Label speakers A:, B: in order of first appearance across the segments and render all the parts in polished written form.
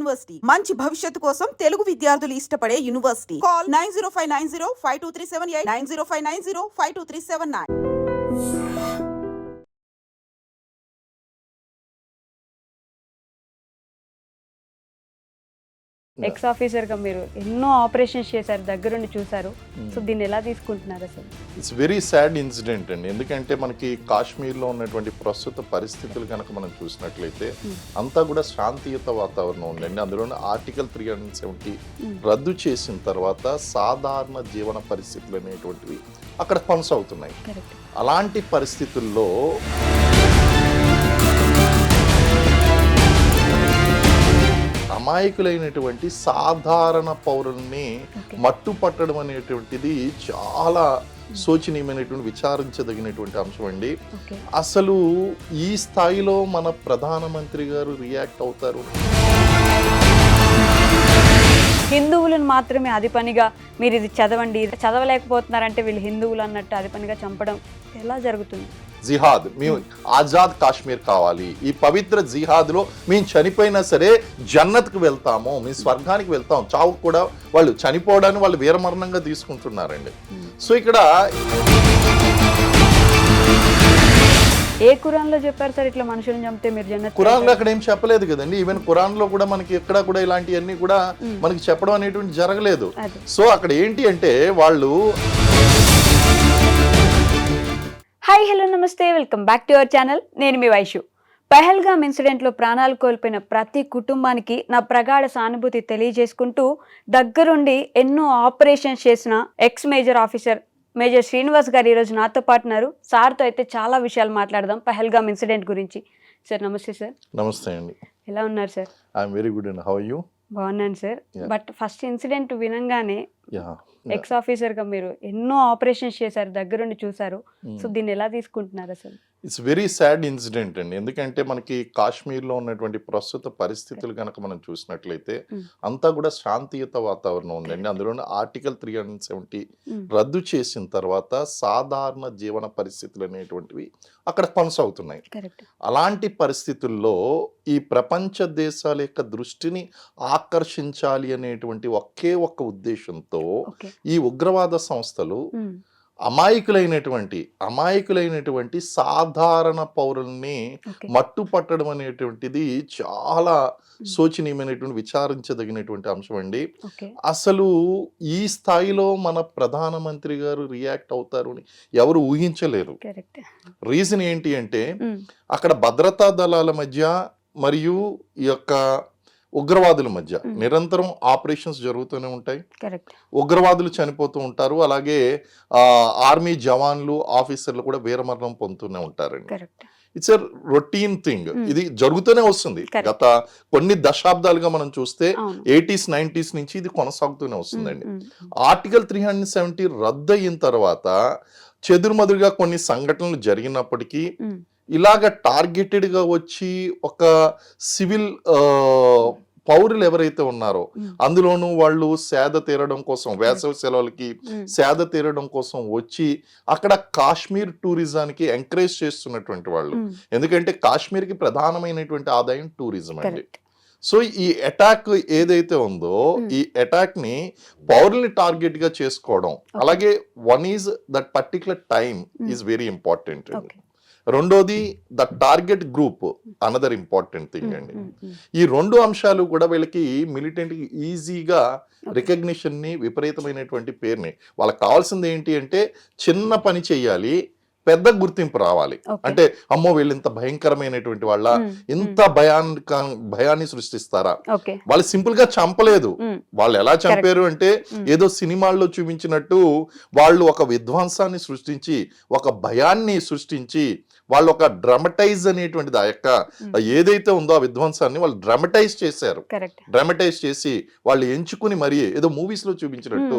A: University మంచి భవిష్యత్తు కోసం తెలుగు విద్యార్థులు ఇష్టపడే యూనివర్సిటీ. కాల్ 9059052378 9059052379.
B: ఎక్స్ ఆఫీసర్గా మీరు ఎన్నో ఆపరేషన్స్ చేశారు, దగ్గరుండి చూశారు. సో దీన్ని ఎలా తీసుకుంటున్నారు అసలు?
C: ఇట్స్ వెరీ సాడ్ ఇన్సిడెంట్ అండి. ఎందుకంటే మనకి కాశ్మీర్లో ఉన్నటువంటి ప్రస్తుత పరిస్థితులు కనుక మనం చూసినట్లయితే అంతా కూడా శాంతియుత వాతావరణం ఉందండి. అందులోనే ఆర్టికల్ 370 రద్దు చేసిన తర్వాత సాధారణ జీవన పరిస్థితులు అనేటువంటివి అక్కడ కొనసాగుతున్నాయి. అలాంటి పరిస్థితుల్లో అమాయకులైనటువంటి సాధారణ పౌరుల్ని మట్టు పట్టడం అనేటువంటిది చాలా శోచనీయమైనటువంటి విచారించదగినటువంటి అంశం అండి. అసలు ఈ స్థాయిలో మన ప్రధానమంత్రి గారు రియాక్ట్ అవుతారు.
B: హిందువులను మాత్రమే అది పనిగా మీరు ఇది చదవండి, చదవలేకపోతున్నారంటే వీళ్ళు హిందువులు అన్నట్టు అది పనిగా చంపడం ఎలా జరుగుతుంది?
C: జిహాద్, మేము ఆజాద్ కాశ్మీర్ కావాలి, ఈ పవిత్ర జిహాద్లో మేము చనిపోయినా సరే జన్నత్కి వెళ్తాము, మేము స్వర్గానికి వెళ్తాం, చావు కూడా వాళ్ళు చనిపోవడాన్ని వాళ్ళు వీరమరణంగా తీసుకుంటున్నారండి. సో ఇక్కడ
B: ఏ ఖురాన్లో చెప్పారు సార్ ఇట్లా మనుషులను చంపితే మీరు జన్నత్?
C: ఖురాన్లో అక్కడ ఏం చెప్పలేదు కదండి. ఈవెన్ ఖురాన్లో కూడా మనకి ఎక్కడ కూడా ఇలాంటివన్నీ కూడా మనకి చెప్పడం అనేటువంటి జరగలేదు. సో అక్కడ ఏంటి అంటే వాళ్ళు
B: హాయ్ హలో నమస్తే, welcome back to our channel. నేను మీ వైషు. పహల్గామ్ ఇన్సిడెంట్లో ప్రాణాలు కోల్పోయిన ప్రతి కుటుంబానికి నా ప్రగాఢ సానుభూతి తెలియజేసుకుంటూ దగ్గరుండి ఎన్నో ఆపరేషన్స్ చేసిన X major officer major Srinivas గారు ఈరోజు నాతో పాటు ఉన్నారు. సార్తో అయితే చాలా విషయాలు మాట్లాడదాం పహల్గామ్ ఇన్సిడెంట్ గురించి. సార్ నమస్తే. సార్
C: నమస్తే అండి.
B: ఎలా ఉన్నారు sir?
C: I'm very good and how are you?
B: బాగున్నాను సార్. బట్ ఫస్ట్ ఇన్సిడెంట్ వినంగానే ఎక్స్ ఆఫీసర్గా మీరు ఎన్నో ఆపరేషన్స్ చేశారు, దగ్గరుండి చూశారు. సో దీన్ని ఎలా తీసుకుంటున్నారు అసలు?
C: ఇట్స్ వెరీ సాడ్ ఇన్సిడెంట్ అండి. ఎందుకంటే మనకి కాశ్మీర్లో ఉన్నటువంటి ప్రస్తుత పరిస్థితులు కనుక మనం చూసినట్లయితే అంతా కూడా శాంతియుత వాతావరణం ఉందండి. అందులోనే ఆర్టికల్ 370 రద్దు చేసిన తర్వాత సాధారణ జీవన పరిస్థితులు అనేటువంటివి అక్కడ కొనసాగుతున్నాయి. అలాంటి పరిస్థితుల్లో ఈ ప్రపంచ దేశాల యొక్క దృష్టిని ఆకర్షించాలి అనేటువంటి ఒకే ఒక్క ఉద్దేశంతో ఈ ఉగ్రవాద సంస్థలు అమాయకులైనటువంటి సాధారణ పౌరుల్ని మట్టు పట్టడం అనేటువంటిది చాలా శోచనీయమైనటువంటి విచారించదగినటువంటి అంశం అండి. అసలు ఈ స్థాయిలో మన ప్రధానమంత్రి గారు రియాక్ట్ అవుతారు అని ఎవరు ఊహించలేరు. రీజన్ ఏంటి అంటే అక్కడ భద్రతా దళాల మధ్య మరియు ఈ యొక్క ఉగ్రవాదుల మధ్య నిరంతరం ఆపరేషన్స్ జరుగుతూనే ఉంటాయి. ఉగ్రవాదులు చనిపోతూ ఉంటారు, అలాగే ఆర్మీ జవాన్లు ఆఫీసర్లు కూడా వీరమరణం పొందుతూనే ఉంటారండి. It's a routine thing. ఇది జరుగుతూనే వస్తుంది. గత కొన్ని దశాబ్దాలుగా మనం చూస్తే 80s 90s నుంచి ఇది కొనసాగుతూనే వస్తుందండి. ఆర్టికల్ 370 రద్దు అయిన తర్వాత చెదురుమదురుగా కొన్ని సంఘటనలు జరిగినప్పటికీ ఇలాగ టార్గెటెడ్ గా వచ్చి ఒక సివిల్ పౌరులు ఎవరైతే ఉన్నారో అందులోనూ వాళ్ళు సేద తీరడం కోసం, వేసవి సెలవులకి సేద తీరడం కోసం వచ్చి అక్కడ కాశ్మీర్ టూరిజానికి ఎంకరేజ్ చేస్తున్నటువంటి వాళ్ళు. ఎందుకంటే కాశ్మీర్కి ప్రధానమైనటువంటి ఆదాయం టూరిజం అండి. సో ఈ అటాక్ ఏదైతే ఉందో ఈ అటాక్ ని పౌరుల్ని టార్గెట్ గా చేసుకోవడం, అలాగే one is that particular time is very important. రెండోది the target group another important thing అండి. ఈ రెండు అంశాలు కూడా వీళ్ళకి మిలిటెంట్ ఈజీగా రికగ్నిషన్ ని, విపరీతమైనటువంటి పేరుని, వాళ్ళకి కావాల్సింది ఏంటి అంటే చిన్న పని చెయ్యాలి, పెద్ద గుర్తింపు రావాలి. అంటే అమ్మో వీళ్ళు ఇంత భయంకరమైనటువంటి వాళ్ళ, ఇంత భయాన్ని సృష్టిస్తారా? వాళ్ళు సింపుల్ గా చంపలేదు. వాళ్ళు ఎలా చంపారు అంటే ఏదో సినిమాల్లో చూపించినట్టు వాళ్ళు ఒక విధ్వంసాన్ని సృష్టించి, ఒక భయాన్ని సృష్టించి, వాళ్ళు ఒక డ్రామటైజ్ అనేటువంటిది ఆ యొక్క ఏదైతే ఉందో ఆ విధ్వంసాన్ని వాళ్ళు డ్రామటైజ్ చేశారు. డ్రామటైజ్ చేసి వాళ్ళు ఎంచుకుని మరి ఏదో మూవీస్ లో చూపించినట్టు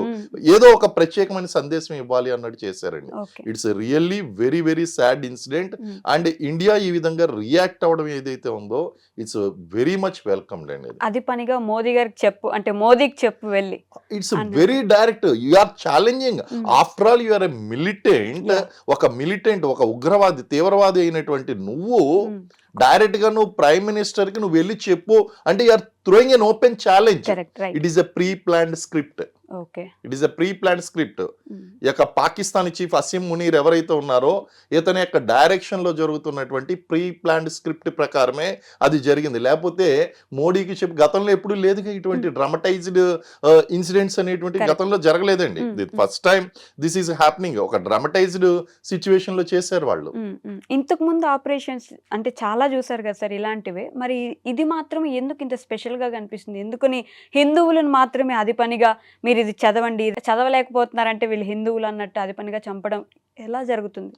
C: ఏదో ఒక ప్రత్యేకమైన సందేశం ఇవ్వాలి అన్నట్టు చేశారండి. It's really very very sad incident. And India ఈ విధంగా రియాక్ట్ అవ్వడం ఏదైతే ఉందో ఇట్స్ వెరీ మచ్ వెల్కమ్డ్ అండి.
B: అది పనిగా మోదీ గారికి చెప్పు అంటే మోదీకి చెప్పు వెళ్ళి
C: it's very direct. You are challenging. After all you are a militant. ఒక మిలిటెంట్, ఒక ఉగ్రవాది, తీవ్రవాది తీవ్రవాది అయినటువంటి నువ్వు డైరెక్ట్ గా నువ్వు ప్రైమ్ మినిస్టర్ కి నువ్వు వెళ్ళి చెప్పు అంటే you're throwing an open challenge. It is a pre planned script. It is a pre planned script. ఈ యొక్క పాకిస్తానీ చీఫ్ అసీం మునీర్ ఎవరైతే ఉన్నారో ఇతని యొక్క డైరెక్షన్ లో జరుగుతున్నటువంటి ప్రీ ప్లాన్డ్ స్క్రిప్ట్ ప్రకారమే అది జరిగింది. లేకపోతే మోడీకి చెప్పి గతంలో ఎప్పుడు లేదుగా ఇటువంటి డ్రామటైజ్డ్ ఇన్సిడెంట్స్ అనేటువంటి గతంలో జరగలేదండి. First time this is happening. ఒక డ్రామటైజ్డ్ సిచ్యువేషన్ లో చేశారు వాళ్ళు.
B: ఇంతకు ముందు ఆపరేషన్స్ అంటే చాలా చూసారు కదా సార్ ఇలాంటివే. మరి ఇది మాత్రం ఎందుకు ఇంత స్పెషల్ గా కనిపిస్తుంది? ఎందుకని హిందువులను మాత్రమే అది పనిగా మీరు ఇది చదవండి, చదవలేకపోతున్నారంటే వీళ్ళు హిందువులు అన్నట్టు అది పనిగా చంపడం ఎలా జరుగుతుంది?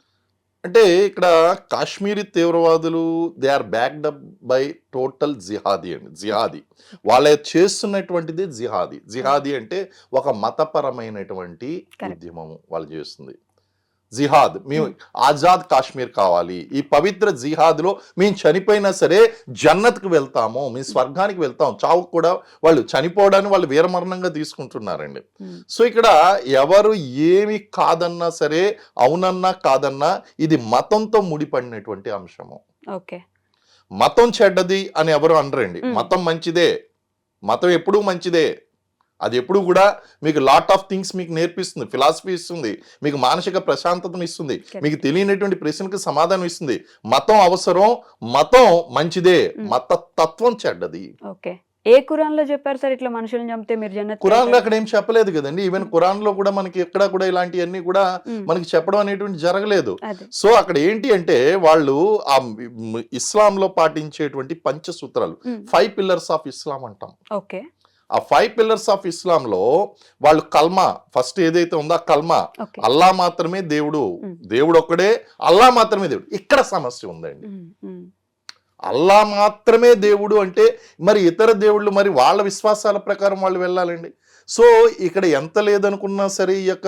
C: అంటే ఇక్కడ కాశ్మీరీ తీవ్రవాదులు they are backed up by total jihadi అండి. జిహాదీ వాళ్ళ చేస్తున్నటువంటిది జిహాదీ. జిహాదీ అంటే ఒక మతపరమైనటువంటి ఉద్యమము వాళ్ళు చేస్తుంది. జిహాద్, మేము ఆజాద్ కాశ్మీర్ కావాలి, ఈ పవిత్ర జిహాద్లో మేము చనిపోయినా సరే జన్నత్కి వెళ్తాము, మేము స్వర్గానికి వెళ్తాం, చావు కూడా వాళ్ళు చనిపోవడాన్ని వాళ్ళు వీరమరణంగా తీసుకుంటున్నారండి. సో ఇక్కడ ఎవరు ఏమి కాదన్నా సరే, అవునన్నా కాదన్నా, ఇది మతంతో ముడిపడినటువంటి అంశము. మతం చెడ్డది అని ఎవరు అనరండి. మతం మంచిదే, మతం ఎప్పుడూ మంచిదే. అది ఎప్పుడు కూడా మీకు లాట్ ఆఫ్ థింగ్స్ మీకు నేర్పిస్తుంది, ఫిలాసఫీ ఇస్తుంది, మీకు మానసిక ప్రశాంతతను ఇస్తుంది, మీకు తెలియనటువంటి ప్రశ్నకు సమాధానం ఇస్తుంది. మతం అవసరం, మతం మంచిదే, మత తత్వం చెడ్డది.
B: ఏ ఖురాన్ లో చెప్పారు సార్ ఇట్లా మనుషులను చంపితే మీరు జన్నత్?
C: ఖురాన్ లో అక్కడ ఏం చెప్పలేదు కదండి. ఈవెన్ ఖురాన్ లో కూడా మనకి ఎక్కడ కూడా ఇలాంటివన్నీ కూడా మనకి చెప్పడం అనేటువంటి జరగలేదు. సో అక్కడ ఏంటి అంటే వాళ్ళు ఆ ఇస్లాం లో పాటించేటువంటి పంచసూత్రాలు, 5 పిల్లర్స్ ఆఫ్ ఇస్లాం అంటాం. ఆ 5 పిల్లర్స్ ఆఫ్ ఇస్లాం లో వాళ్ళు కల్మా ఫస్ట్ ఏదైతే ఉందో ఆ కల్మా, అల్లా మాత్రమే దేవుడు, దేవుడు ఒక్కడే, అల్లా మాత్రమే దేవుడు. ఇక్కడ సమస్య ఉందండి. అల్లా మాత్రమే దేవుడు అంటే మరి ఇతర దేవుళ్ళు మరి వాళ్ళ విశ్వాసాల ప్రకారం వాళ్ళు వెళ్ళాలండి. సో ఇక్కడ ఎంత లేదనుకున్నా సరే ఈ యొక్క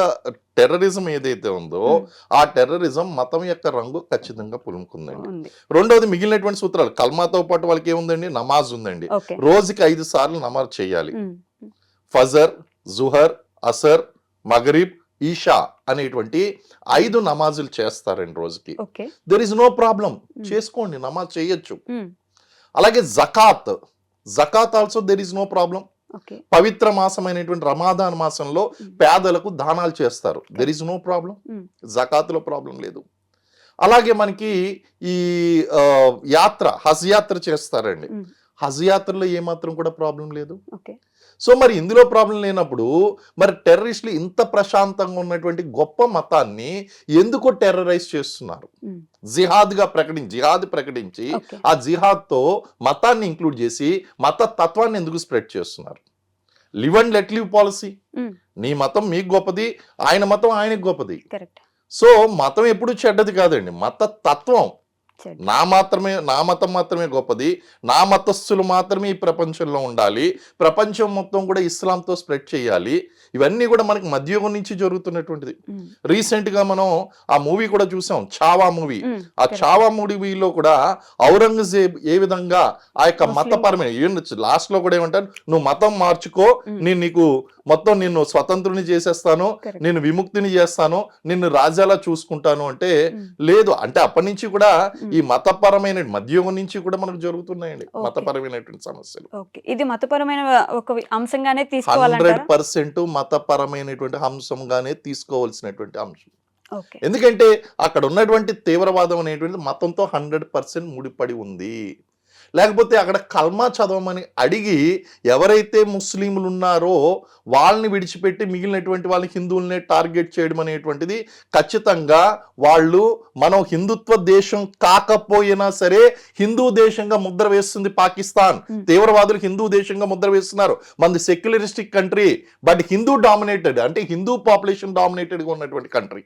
C: టెర్రరిజం ఏదైతే ఉందో ఆ టెర్రరిజం మతం యొక్క రంగు ఖచ్చితంగా పులుముకుందండి. రెండోది మిగిలినటువంటి సూత్రాలు, కల్మాతో పాటు వాళ్ళకి ఏముందండి, నమాజ్ ఉందండి. రోజుకి 5 సార్లు నమాజ్ చేయాలి. ఫజర్, జుహర్, అసర్, మగరిబ్, ఈషా అనేటువంటి 5 నమాజులు చేస్తారండి రోజుకి. దెర్ ఇస్ నో ప్రాబ్లం, చేసుకోండి, నమాజ్ చేయొచ్చు. అలాగే జకాత్, జకాత్ also there is no problem. పవిత్ర మాసమైనటువంటి రమాదాన్ మాసంలో పేదలకు దానాలు చేస్తారు, దెర్ ఇస్ నో ప్రాబ్లం, జకాత్ లో ప్రాబ్లం లేదు. అలాగే మనకి ఈ యాత్ర, హజ్ యాత్ర చేస్తారండి. హజ్ యాత్రలో ఏమాత్రం కూడా ప్రాబ్లం లేదు. సో మరి ఇందులో ప్రాబ్లం లేనప్పుడు మరి టెర్రరిస్టులు ఇంత ప్రశాంతంగా ఉన్నటువంటి గొప్ప మతాన్ని ఎందుకు టెర్రరైజ్ చేస్తున్నారు? జిహాద్ ప్రకటించి ఆ జిహాద్ తో మతాన్ని ఇంక్లూడ్ చేసి మత తత్వాన్ని ఎందుకు స్ప్రెడ్ చేస్తున్నారు? Live and let live policy. నీ మతం మీకు గొప్పది, ఆయన మతం ఆయనకు గొప్పది. సో మతం ఎప్పుడు చెడ్డది కాదండి, మత తత్వం. నా మతం మాత్రమే గొప్పది, నా మతస్థులు మాత్రమే ఈ ప్రపంచంలో ఉండాలి, ప్రపంచం మొత్తం కూడా ఇస్లాంతో స్ప్రెడ్ చేయాలి. ఇవన్నీ కూడా మనకి మధ్యయుగం నుంచి జరుగుతున్నటువంటిది. రీసెంట్ గా మనం ఆ మూవీ కూడా చూసాం, చావా మూవీ. ఆ చావా మూవీలో కూడా ఔరంగజేబ్ ఏ విధంగా ఆ యొక్క మతపరమైన లాస్ట్ లో కూడా ఏమంటారు, నువ్వు మతం మార్చుకో, నేను నీకు మొత్తం నిన్ను స్వతంత్రుని చేసేస్తాను, నిన్ను విముక్తిని చేస్తాను, నిన్ను రాజాలా చూసుకుంటాను అంటే లేదు. అంటే అప్పటి నుంచి కూడా ఈ మతపరమైన మధ్యయుగం నుంచి కూడా మనకు జరుగుతున్నాయండి మతపరమైనటువంటి సమస్యలు.
B: ఇది మతపరమైన ఒక అంశంగానే తీసుకోవాలంటారా?
C: 100% మతపరమైనటువంటి అంశంగానే తీసుకోవాల్సినటువంటి అంశం. ఎందుకంటే అక్కడ ఉన్నటువంటి తీవ్రవాదం అనేటువంటి మతంతో 100% ముడిపడి ఉంది. లేకపోతే అక్కడ కల్మా చదవమని అడిగి ఎవరైతే ముస్లింలు ఉన్నారో వాళ్ళని విడిచిపెట్టి మిగిలినటువంటి వాళ్ళని హిందువులనే టార్గెట్ చేయడం అనేటువంటిది ఖచ్చితంగా వాళ్ళు మనం హిందుత్వ దేశం కాకపోయినా సరే హిందూ దేశంగా ముద్ర వేస్తుంది పాకిస్తాన్. తీవ్రవాదులు హిందూ దేశంగా ముద్ర వేస్తున్నారు. మనది secularistic country, but Hindu dominated, అంటే హిందూ పాపులేషన్ డామినేటెడ్ గా ఉన్నటువంటి కంట్రీ.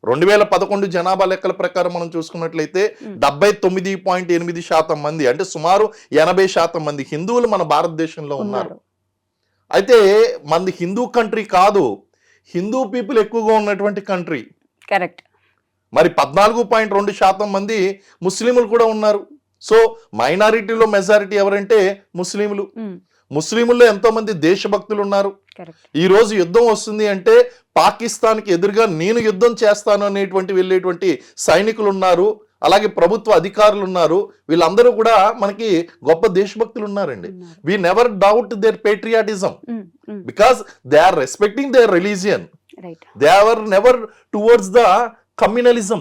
C: 2011 జనాభా లెక్కల ప్రకారం మనం చూసుకున్నట్లయితే 79.8% మంది, అంటే సుమారు 80% మంది హిందువులు మన భారతదేశంలో ఉన్నారు. అయితే మనది హిందూ కంట్రీ కాదు, హిందూ పీపుల్ ఎక్కువగా ఉన్నటువంటి కంట్రీ.
B: కరెక్ట్.
C: మరి 14.2% మంది ముస్లింలు కూడా ఉన్నారు. సో మైనారిటీలో మెజారిటీ ఎవరంటే ముస్లింలు. ముస్లింల్లో ఎంతో మంది దేశభక్తులు ఉన్నారు. ఈ రోజు యుద్ధం వస్తుంది అంటే పాకిస్తాన్కి ఎదురుగా నేను యుద్ధం చేస్తాను అనేటువంటి వెళ్ళేటువంటి సైనికులు ఉన్నారు. అలాగే ప్రభుత్వ అధికారులు ఉన్నారు, వీళ్ళందరూ కూడా మనకి గొప్ప దేశభక్తులు ఉన్నారండి. We never doubt their patriotism because they are respecting their religion. They are never towards the communalism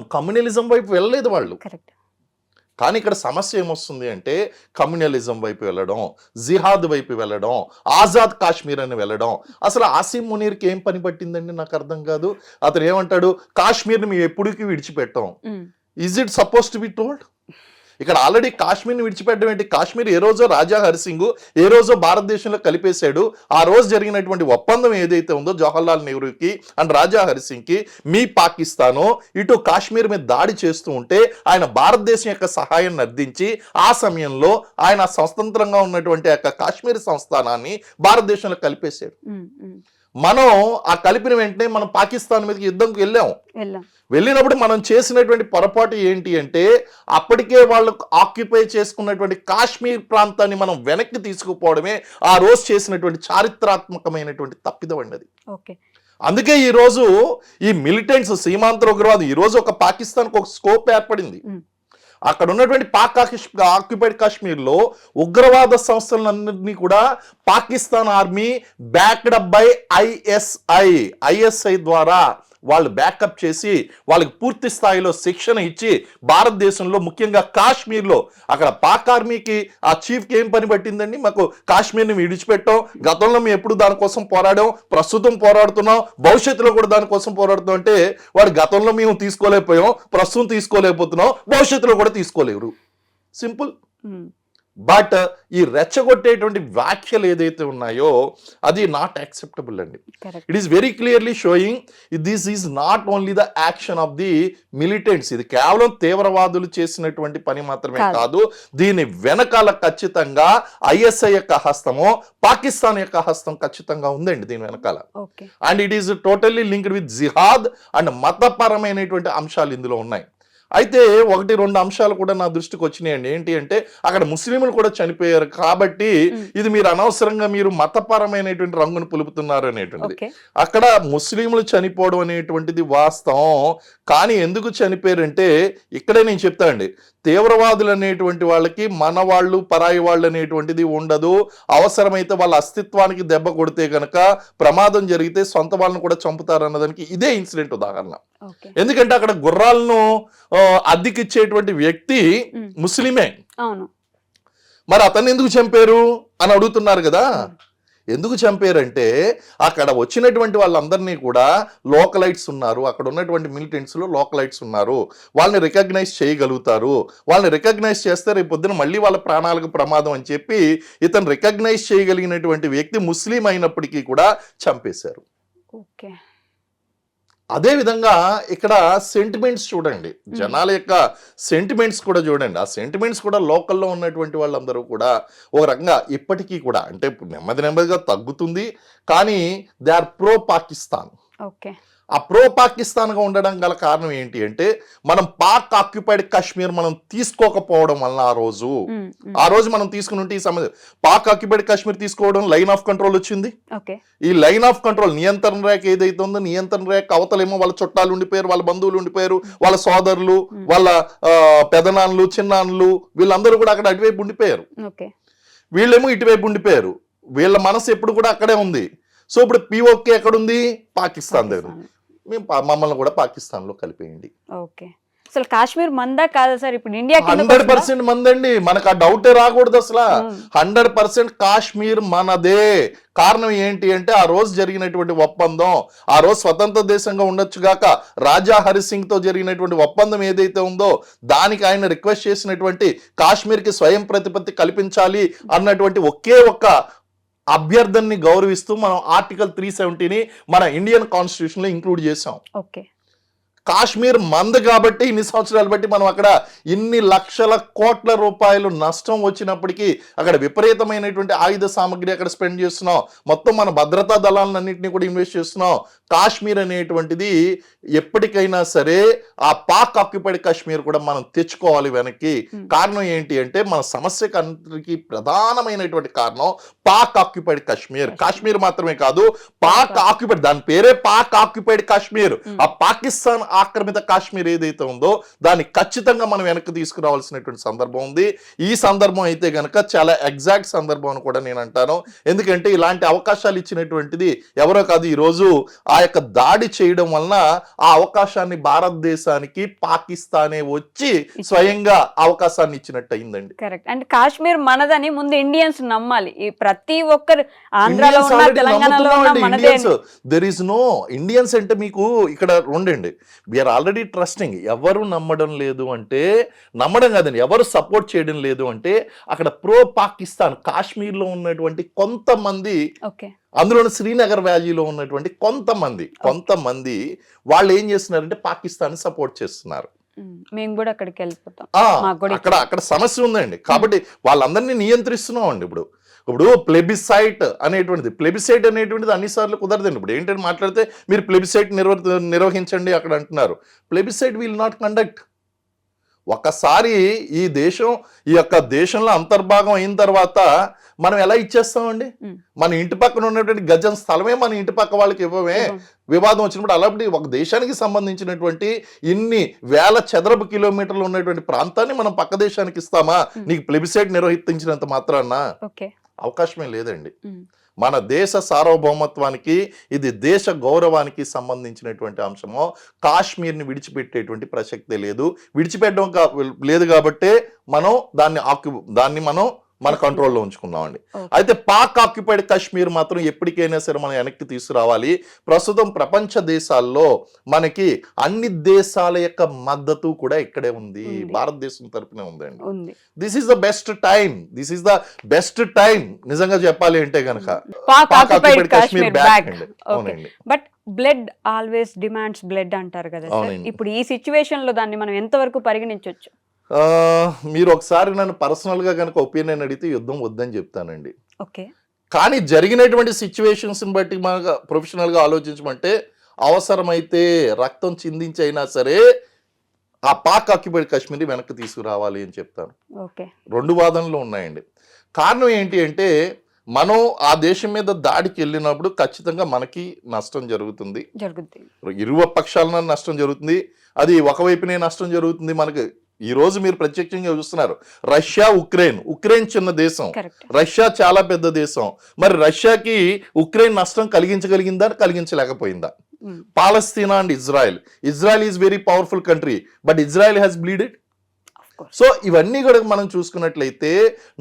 C: వైపు వెళ్ళలేదు వాళ్ళు. కానీ ఇక్కడ సమస్య ఏమొస్తుంది అంటే కమ్యూనలిజం వైపు వెళ్ళడం, జిహాద్ వైపు వెళ్ళడం, ఆజాద్ కాశ్మీర్ అని వెళ్ళడం. అసలు ఆసిమ్ మునీర్కి ఏం పని పట్టిందండి నాకు అర్థం కాదు. అతను ఏమంటాడు, కాశ్మీర్ని మేము ఎప్పటికీ విడిచిపెట్టాం. Is it suppose to be told? ఇక్కడ ఆల్రెడీ కాశ్మీర్ని విడిచిపెట్టడం ఏంటి? కాశ్మీర్ ఏ రోజో రాజా హరిసింగ్ ఏ రోజో భారతదేశంలో కలిపేశాడు. ఆ రోజు జరిగినటువంటి ఒప్పందం ఏదైతే ఉందో జవహర్లాల్ నెహ్రూకి అండ్ రాజా హరిసింగ్కి, మీ పాకిస్తాను ఇటు కాశ్మీర్ మీద దాడి చేస్తూ ఉంటే ఆయన భారతదేశం యొక్క సహాయాన్ని అర్థించి ఆ సమయంలో ఆయన స్వతంత్రంగా ఉన్నటువంటి యొక్క కాశ్మీర్ సంస్థానాన్ని భారతదేశంలో కలిపేశాడు. మనం ఆ కలిపిన వెంటనే మనం పాకిస్తాన్ మీదకి యుద్ధంకి వెళ్ళినప్పుడు మనం చేసినటువంటి పొరపాటు ఏంటి అంటే అప్పటికే వాళ్ళు ఆక్యుపై చేసుకున్నటువంటి కాశ్మీర్ ప్రాంతాన్ని మనం వెనక్కి తీసుకుపోవడమే ఆ రోజు చేసినటువంటి చారిత్రాత్మకమైనటువంటి తప్పిదం అండి అది. అందుకే ఈ రోజు ఈ మిలిటెంట్స్, సీమాంతర ఉగ్రవాదం, ఈ రోజు ఒక పాకిస్తాన్కి ఒక స్కోప్ ఏర్పడింది. అక్కడ ఉన్నటువంటి పాక్ ఆక్యుపైడ్ కాశ్మీర్లో ఉగ్రవాద సంస్థలన్నింటినీ కూడా Pakistan army backed up by ISI ద్వారా వాళ్ళు బ్యాకప్ చేసి వాళ్ళకి పూర్తి స్థాయిలో శిక్షణ ఇచ్చి భారతదేశంలో ముఖ్యంగా కాశ్మీర్లో అక్కడ పాక్ ఆర్మీకి ఆ చీఫ్కి ఏం పని పట్టిందండి, మాకు కాశ్మీర్ని విడిచిపెట్టాం, గతంలో మేము ఎప్పుడు దానికోసం పోరాడాం, ప్రస్తుతం పోరాడుతున్నాం, భవిష్యత్తులో కూడా దానికోసం పోరాడుతాం అంటే వాడు గతంలో మేము తీసుకోలేకపోయాం, ప్రస్తుతం తీసుకోలేకపోతున్నాం, భవిష్యత్తులో కూడా తీసుకోలేరు. సింపుల్. బట్ ఈ రెచ్చగొట్టేటువంటి వ్యాఖ్యలు ఏదైతే ఉన్నాయో అది నాట్ యాక్సెప్టబుల్ అండి. It is very clearly sowing this is not only the action of the militants. ఇది కేవలం తీవ్రవాదులు చేసినటువంటి పని మాత్రమే కాదు, దీని వెనకాల ఖచ్చితంగా ఐఎస్ఐ యొక్క హస్తము, పాకిస్తాన్ యొక్క హస్తం ఖచ్చితంగా ఉందండి దీని వెనకాల. And it is totally linked with జిహాద్ అండ్ మతపరమైనటువంటి అంశాలు ఇందులో ఉన్నాయి. అయితే 1-2 అంశాలు కూడా నా దృష్టికి వచ్చినాయండి. ఏంటి అంటే అక్కడ ముస్లింలు కూడా చనిపోయారు కాబట్టి ఇది మీరు అనవసరంగా మీరు మతపరమైనటువంటి రంగును పులుపుతున్నారు అనేటువంటిది. అక్కడ ముస్లింలు చనిపోవడం అనేటువంటిది వాస్తవం. కానీ ఎందుకు చనిపోయారంటే ఇక్కడే నేను చెప్తానండి, తీవ్రవాదులు అనేటువంటి వాళ్ళకి మన వాళ్ళు పరాయి వాళ్ళు అనేటువంటిది ఉండదు. అవసరమైతే వాళ్ళ అస్తిత్వానికి దెబ్బ కొడితే కనుక ప్రమాదం జరిగితే సొంత వాళ్ళని కూడా చంపుతారు అన్నదానికి ఇదే ఇన్సిడెంట్ ఉదాహరణ. ఎందుకంటే అక్కడ గుర్రాలను అద్దెకిచ్చేటువంటి వ్యక్తి ముస్లిమే. మరి అతన్ని ఎందుకు చంపారు అని అడుగుతున్నారు కదా. ఎందుకు చంపారంటే అక్కడ వచ్చినటువంటి వాళ్ళందరినీ కూడా లోకలైట్స్ ఉన్నారు, అక్కడ ఉన్నటువంటి మిలిటెంట్స్లో లోకలైట్స్ ఉన్నారు, వాళ్ళని రికగ్నైజ్ చేయగలుగుతారు, వాళ్ళని రికగ్నైజ్ చేస్తే రేపు పొద్దున మళ్ళీ వాళ్ళ ప్రాణాలకు ప్రమాదం అని చెప్పి ఇతను రికగ్నైజ్ చేయగలిగినటువంటి వ్యక్తి ముస్లిం అయినప్పటికీ కూడా చంపేశారు. అదే విధంగా ఇక్కడ సెంటిమెంట్స్ చూడండి, జనాల యొక్క సెంటిమెంట్స్ కూడా చూడండి. ఆ సెంటిమెంట్స్ కూడా లోకల్లో ఉన్నటువంటి వాళ్ళందరూ కూడా ఒక రకంగా ఇప్పటికీ కూడా అంటే నెమ్మదిగా తగ్గుతుంది, కానీ దే ఆర్ ప్రో పాకిస్తాన్. ఆ ప్రో పాకిస్తాన్గా ఉండడం గల కారణం ఏంటి అంటే మనం పాక్ ఆక్యుపైడ్ కాశ్మీర్ మనం తీసుకోకపోవడం వల్ల ఆ రోజు మనం తీసుకుని ఉంటే ఈ సమస్య పాక్ ఆక్యుపైడ్ కాశ్మీర్ తీసుకోవడం లైన్ ఆఫ్ కంట్రోల్ వచ్చింది. ఈ లైన్ ఆఫ్ కంట్రోల్ నియంత్రణ రేఖ ఏదైతే ఉందో నియంత్రణ రేఖ అవతలేమో వాళ్ళ చుట్టాలు ఉండిపోయారు, వాళ్ళ బంధువులు ఉండిపోయారు, వాళ్ళ సోదరులు, వాళ్ళ పెదనాన్నలు, చిన్నాన్నలు, వీళ్ళందరూ కూడా అక్కడ అటువైపు ఉండిపోయారు, వీళ్ళేమో ఇటువైపు ఉండిపోయారు. వీళ్ళ మనసు ఎప్పుడు కూడా అక్కడే ఉంది. సో ఇప్పుడు పిఓకే ఎక్కడుంది? పాకిస్తాన్ దగ్గర. మమ్మల్ని కూడా పాకిస్తాన్ లో కలిపేయండి.
B: అసలు కాశ్మీర్ మందా కాదా సార్? ఇప్పుడు ఇండియా
C: 100% మందండి, మనకు ఆ డౌటే రాకూడదు. అసలు 100% కాశ్మీర్ మనదే. కారణం ఏంటి అంటే ఆ రోజు జరిగినటువంటి ఒప్పందం, ఆ రోజు స్వతంత్ర దేశంగా ఉండొచ్చుగాక రాజా హరిసింగ్ తో జరిగినటువంటి ఒప్పందం ఏదైతే ఉందో దానికి ఆయన రిక్వెస్ట్ చేసినటువంటి కాశ్మీర్కి స్వయం ప్రతిపత్తి కల్పించాలి అన్నటువంటి ఒకే ఒక్క అభ్యర్థనని గౌరవిస్తూ మనం ఆర్టికల్ 370ని మన ఇండియన్ కాన్స్టిట్యూషన్ లో ఇంక్లూడ్ చేసాం. కాశ్మీర్ మంద కాబట్టి ఇన్ని సంవత్సరాలు బట్టి మనం అక్కడ ఇన్ని లక్షల కోట్ల రూపాయలు నష్టం వచ్చినప్పటికీ అక్కడ విపరీతమైనటువంటి ఆయుధ సామగ్రి అక్కడ స్పెండ్ చేస్తున్నాం, మొత్తం మన భద్రతా దళాలన్నింటినీ కూడా ఇన్వెస్ట్ చేస్తున్నాం. కాశ్మీర్ అనేటువంటిది ఎప్పటికైనా సరే ఆ పాక్ ఆక్యుపైడ్ కాశ్మీర్ కూడా మనం తెచ్చుకోవాలి వెనక్కి. కారణం ఏంటి అంటే మన సమస్యకి అందరికీ ప్రధానమైనటువంటి కారణం పాక్ ఆక్యుపైడ్ కాశ్మీర్. కాశ్మీర్ మాత్రమే కాదు, పాక్ ఆక్యుపైడ్, దాని పేరే పాక్ ఆక్యుపైడ్ కాశ్మీర్. ఆ పాకిస్తాన్ ఆక్రమిత కాశ్మీర్ ఏదైతే ఉందో దాన్ని ఖచ్చితంగా మనం వెనక్కి తీసుకురావాల్సినటువంటి సందర్భం ఉంది. ఈ సందర్భం అయితే గనక చాలా ఎగ్జాక్ట్ సందర్భం అని కూడా నేను అంటాను. ఎందుకంటే ఇలాంటి అవకాశాలు ఇచ్చినటువంటిది ఎవరో కాదు, ఈరోజు ఆ యొక్క దాడి చేయడం వలన ఆ అవకాశాన్ని భారతదేశానికి పాకిస్తానే వచ్చి స్వయంగా అవకాశాన్ని ఇచ్చినట్టు అయిందండి.
B: కరెక్ట్. అండ్ కాశ్మీర్ మనదని ముందు ఇండియన్స్ నమ్మాలి. ఈ ప్రతి ఒక్కరు ఆంధ్రాలో ఉన్న, తెలంగాణలో ఉన్న మనదే.
C: దెర్ ఈస్ నో ఇండియన్స్ అంటే మీకు ఇక్కడ ఉండండి, వీఆర్ ఆల్రెడీ ట్రస్టింగ్. ఎవరు నమ్మడం లేదు అంటే, నమ్మడం కాదండి, ఎవరు సపోర్ట్ చేయడం లేదు అంటే అక్కడ ప్రో పాకిస్తాన్ కాశ్మీర్లో ఉన్నటువంటి కొంతమంది, అందులో శ్రీనగర్ వ్యాలీలో ఉన్నటువంటి కొంతమంది వాళ్ళు ఏం చేస్తున్నారంటే పాకిస్తాన్ సపోర్ట్ చేస్తున్నారు.
B: మేము కూడా అక్కడికి వెళ్ళిపోతాం.
C: అక్కడ సమస్య ఉందండి. కాబట్టి వాళ్ళందరినీ నియంత్రిస్తున్నాం అండి. ఇప్పుడు ప్లెబిసైట్ అనేటువంటిది అన్నిసార్లు కుదరదండి. ఇప్పుడు ఏంటంటే మాట్లాడితే మీరు ప్లెబిసైట్ నిర్వహించండి అక్కడ అంటున్నారు. Plebiscite will not conduct. ఒకసారి ఈ యొక్క దేశంలో అంతర్భాగం అయిన తర్వాత మనం ఎలా ఇచ్చేస్తామండి? మన ఇంటి పక్కన ఉన్నటువంటి గజం స్థలమే మన ఇంటి పక్క వాళ్ళకి ఇవ్వమే. వివాదం వచ్చినప్పుడు అలాంటి ఒక దేశానికి సంబంధించినటువంటి ఇన్ని వేల చదరపు కిలోమీటర్లు ఉన్నటువంటి ప్రాంతాన్ని మనం పక్క దేశానికి ఇస్తామా? నీకు ప్లెబిసైట్ నిర్వహించినంత మాత్రాన అవకాశమే లేదండి. మన దేశ సార్వభౌమత్వానికి, ఇది దేశ గౌరవానికి సంబంధించినటువంటి అంశము. కాశ్మీర్ని విడిచిపెట్టేటువంటి ప్రసక్తే లేదు. విడిచిపెట్టడం లేదు కాబట్టే మనం దాన్ని మన కంట్రోల్లో ఉంచుకున్నామండి. అయితే పాక్ ఆక్యుపైడ్ కాశ్మీర్ మాత్రం ఎప్పటికైనా సరే మనం వెనక్కి తీసుకురావాలి. ప్రస్తుతం ప్రపంచ దేశాల్లో మనకి అన్ని దేశాల యొక్క మద్దతు కూడా ఇక్కడే ఉంది, భారతదేశం తరపునే ఉందండి. This is the best time నిజంగా చెప్పాలి అంటే గనక
B: పాక్ ఆక్యుపైడ్ కాశ్మీర్ బ్యాక్. అవునండి. But blood always demands blood అంటారు కదా సార్. ఇప్పుడు ఈ సిచ్యువేషన్ లో దాన్ని మనం ఎంతవరకు పరిగణించవచ్చు?
C: మీరు ఒకసారి నన్ను పర్సనల్ గా కనుక ఒపీనియన్ అడిగితే యుద్ధం వద్దని చెప్తానండి.
B: ఓకే.
C: కానీ జరిగినటువంటి సిచ్యువేషన్స్ బట్టి మనకు ప్రొఫెషనల్ గా ఆలోచించమంటే అవసరమైతే రక్తం చిందించి అయినా సరే ఆ పాక్ ఆక్యుపైడ్ కాశ్మీర్ వెనక్కి తీసుకురావాలి అని చెప్తాను. రెండు వాదనలు ఉన్నాయండి. కారణం ఏంటి అంటే, మనం ఆ దేశం మీద దాడికి వెళ్ళినప్పుడు ఖచ్చితంగా మనకి నష్టం జరుగుతుంది, ఇరు పక్షాలన నష్టం జరుగుతుంది. అది ఒకవైపునే నష్టం జరుగుతుంది. మనకి ఈ రోజు మీరు ప్రత్యక్షంగా చూస్తున్నారు, రష్యా ఉక్రెయిన్ చిన్న దేశం, రష్యా చాలా పెద్ద దేశం. మరి రష్యాకి ఉక్రెయిన్ నష్టం కలిగించగలిగిందా, కలిగించలేకపోయిందా? Palestine and Israel is very powerful country, but Israel has bleeded. So ఇవన్నీ కూడా మనం చూసుకున్నట్లయితే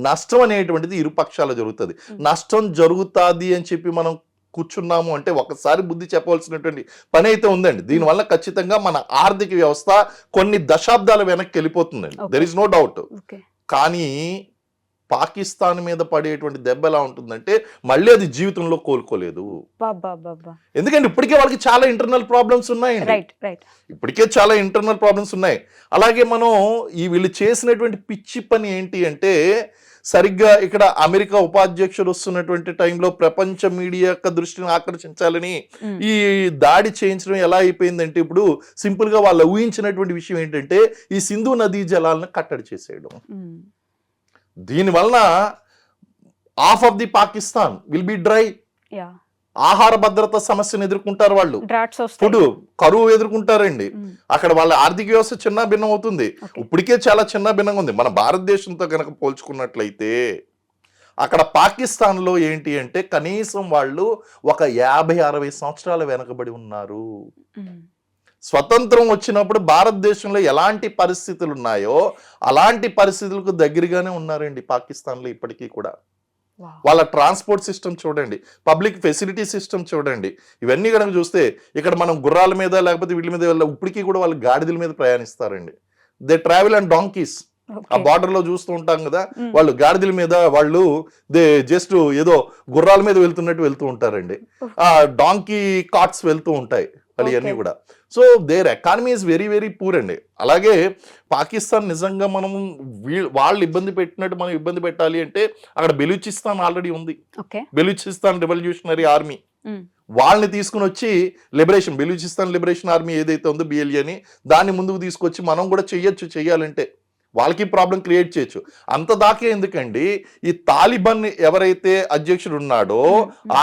C: నష్టం అనేటువంటిది ఇరు పక్షాలు జరుగుతుంది. నష్టం జరుగుతుంది అని చెప్పి మనం కూర్చున్నాము అంటే ఒకసారి బుద్ధి చెప్పవలసినటువంటి పని అయితే ఉందండి. దీనివల్ల ఖచ్చితంగా మన ఆర్థిక వ్యవస్థ కొన్ని దశాబ్దాల వెనక్కి వెళ్ళిపోతుందండి, దెర్ ఇస్ నో డౌట్. కానీ పాకిస్తాన్ మీద పడేటువంటి దెబ్బ ఎలా ఉంటుందంటే మళ్ళీ అది జీవితంలో కోలుకోలేదు. ఎందుకంటే ఇప్పటికే వాళ్ళకి చాలా ఇంటర్నల్ ప్రాబ్లమ్స్ ఉన్నాయండి, అలాగే మనం వీళ్ళు చేసినటువంటి పిచ్చి పని ఏంటి అంటే, సరిగ్గా ఇక్కడ అమెరికా ఉపాధ్యక్షుడు వస్తున్నటువంటి టైంలో ప్రపంచ మీడియా యొక్క దృష్టిని ఆకర్షించాలని ఈ దాడి చేయించడం ఎలా అయిపోయిందంటే, ఇప్పుడు సింపుల్ గా వాళ్ళు ఊహించినటువంటి విషయం ఏంటంటే ఈ సింధు నదీ జలాలను కట్టడి చేసేయడం. దీనివల్ల half of the Pakistan will be dry. ఆహార భద్రత సమస్యను ఎదుర్కొంటారు వాళ్ళు, ఫుడ్ కరువు ఎదుర్కొంటారండి. అక్కడ వాళ్ళ ఆర్థిక వ్యవస్థ చిన్న భిన్నం అవుతుంది. ఇప్పటికే చాలా చిన్న భిన్నంగా ఉంది. మన భారతదేశంతో కనుక పోల్చుకున్నట్లయితే అక్కడ పాకిస్తాన్ లో ఏంటి అంటే కనీసం వాళ్ళు ఒక 50-60 సంవత్సరాల వెనకబడి ఉన్నారు. స్వతంత్రం వచ్చినప్పుడు భారతదేశంలో ఎలాంటి పరిస్థితులు ఉన్నాయో అలాంటి పరిస్థితులకు దగ్గరగానే ఉన్నారండి పాకిస్తాన్లో ఇప్పటికీ కూడా. వాళ్ళ ట్రాన్స్పోర్ట్ సిస్టమ్ చూడండి, పబ్లిక్ ఫెసిలిటీ సిస్టమ్ చూడండి, ఇవన్నీ కనుక చూస్తే ఇక్కడ మనం గుర్రాల మీద లేకపోతే వీటి మీద ఇప్పటికీ కూడా వాళ్ళు గాడిదల మీద ప్రయాణిస్తారండి. They travel and donkeys. ఆ బార్డర్ లో చూస్తూ ఉంటాం కదా, వాళ్ళు గాడిదల మీద, వాళ్ళు దే జస్ట్ ఏదో గుర్రాల మీద వెళ్తున్నట్టు వెళ్తూ ఉంటారండి. ఆ డాంకీ కార్ట్స్ వెళ్తూ ఉంటాయి ఇవన్నీ కూడా. So their economy is very very poor అండి. అలాగే పాకిస్తాన్ నిజంగా మనం వాళ్ళు ఇబ్బంది పెట్టినట్టు మనం ఇబ్బంది పెట్టాలి అంటే అక్కడ బెలూచిస్తాన్ ఆల్రెడీ ఉంది. బెలూచిస్తాన్ రెవల్యూషనరీ ఆర్మీ, వాళ్ళని తీసుకుని వచ్చి బెలూచిస్తాన్ లిబరేషన్ ఆర్మీ ఏదైతే ఉందో BLA అని, దాన్ని ముందుకు తీసుకొచ్చి మనం కూడా చెయ్యాలంటే వాళ్ళకి ప్రాబ్లం క్రియేట్ చేయొచ్చు. అంత దాకా ఎందుకండి, ఈ తాలిబాన్ ఎవరైతే అధ్యక్షుడు ఉన్నాడో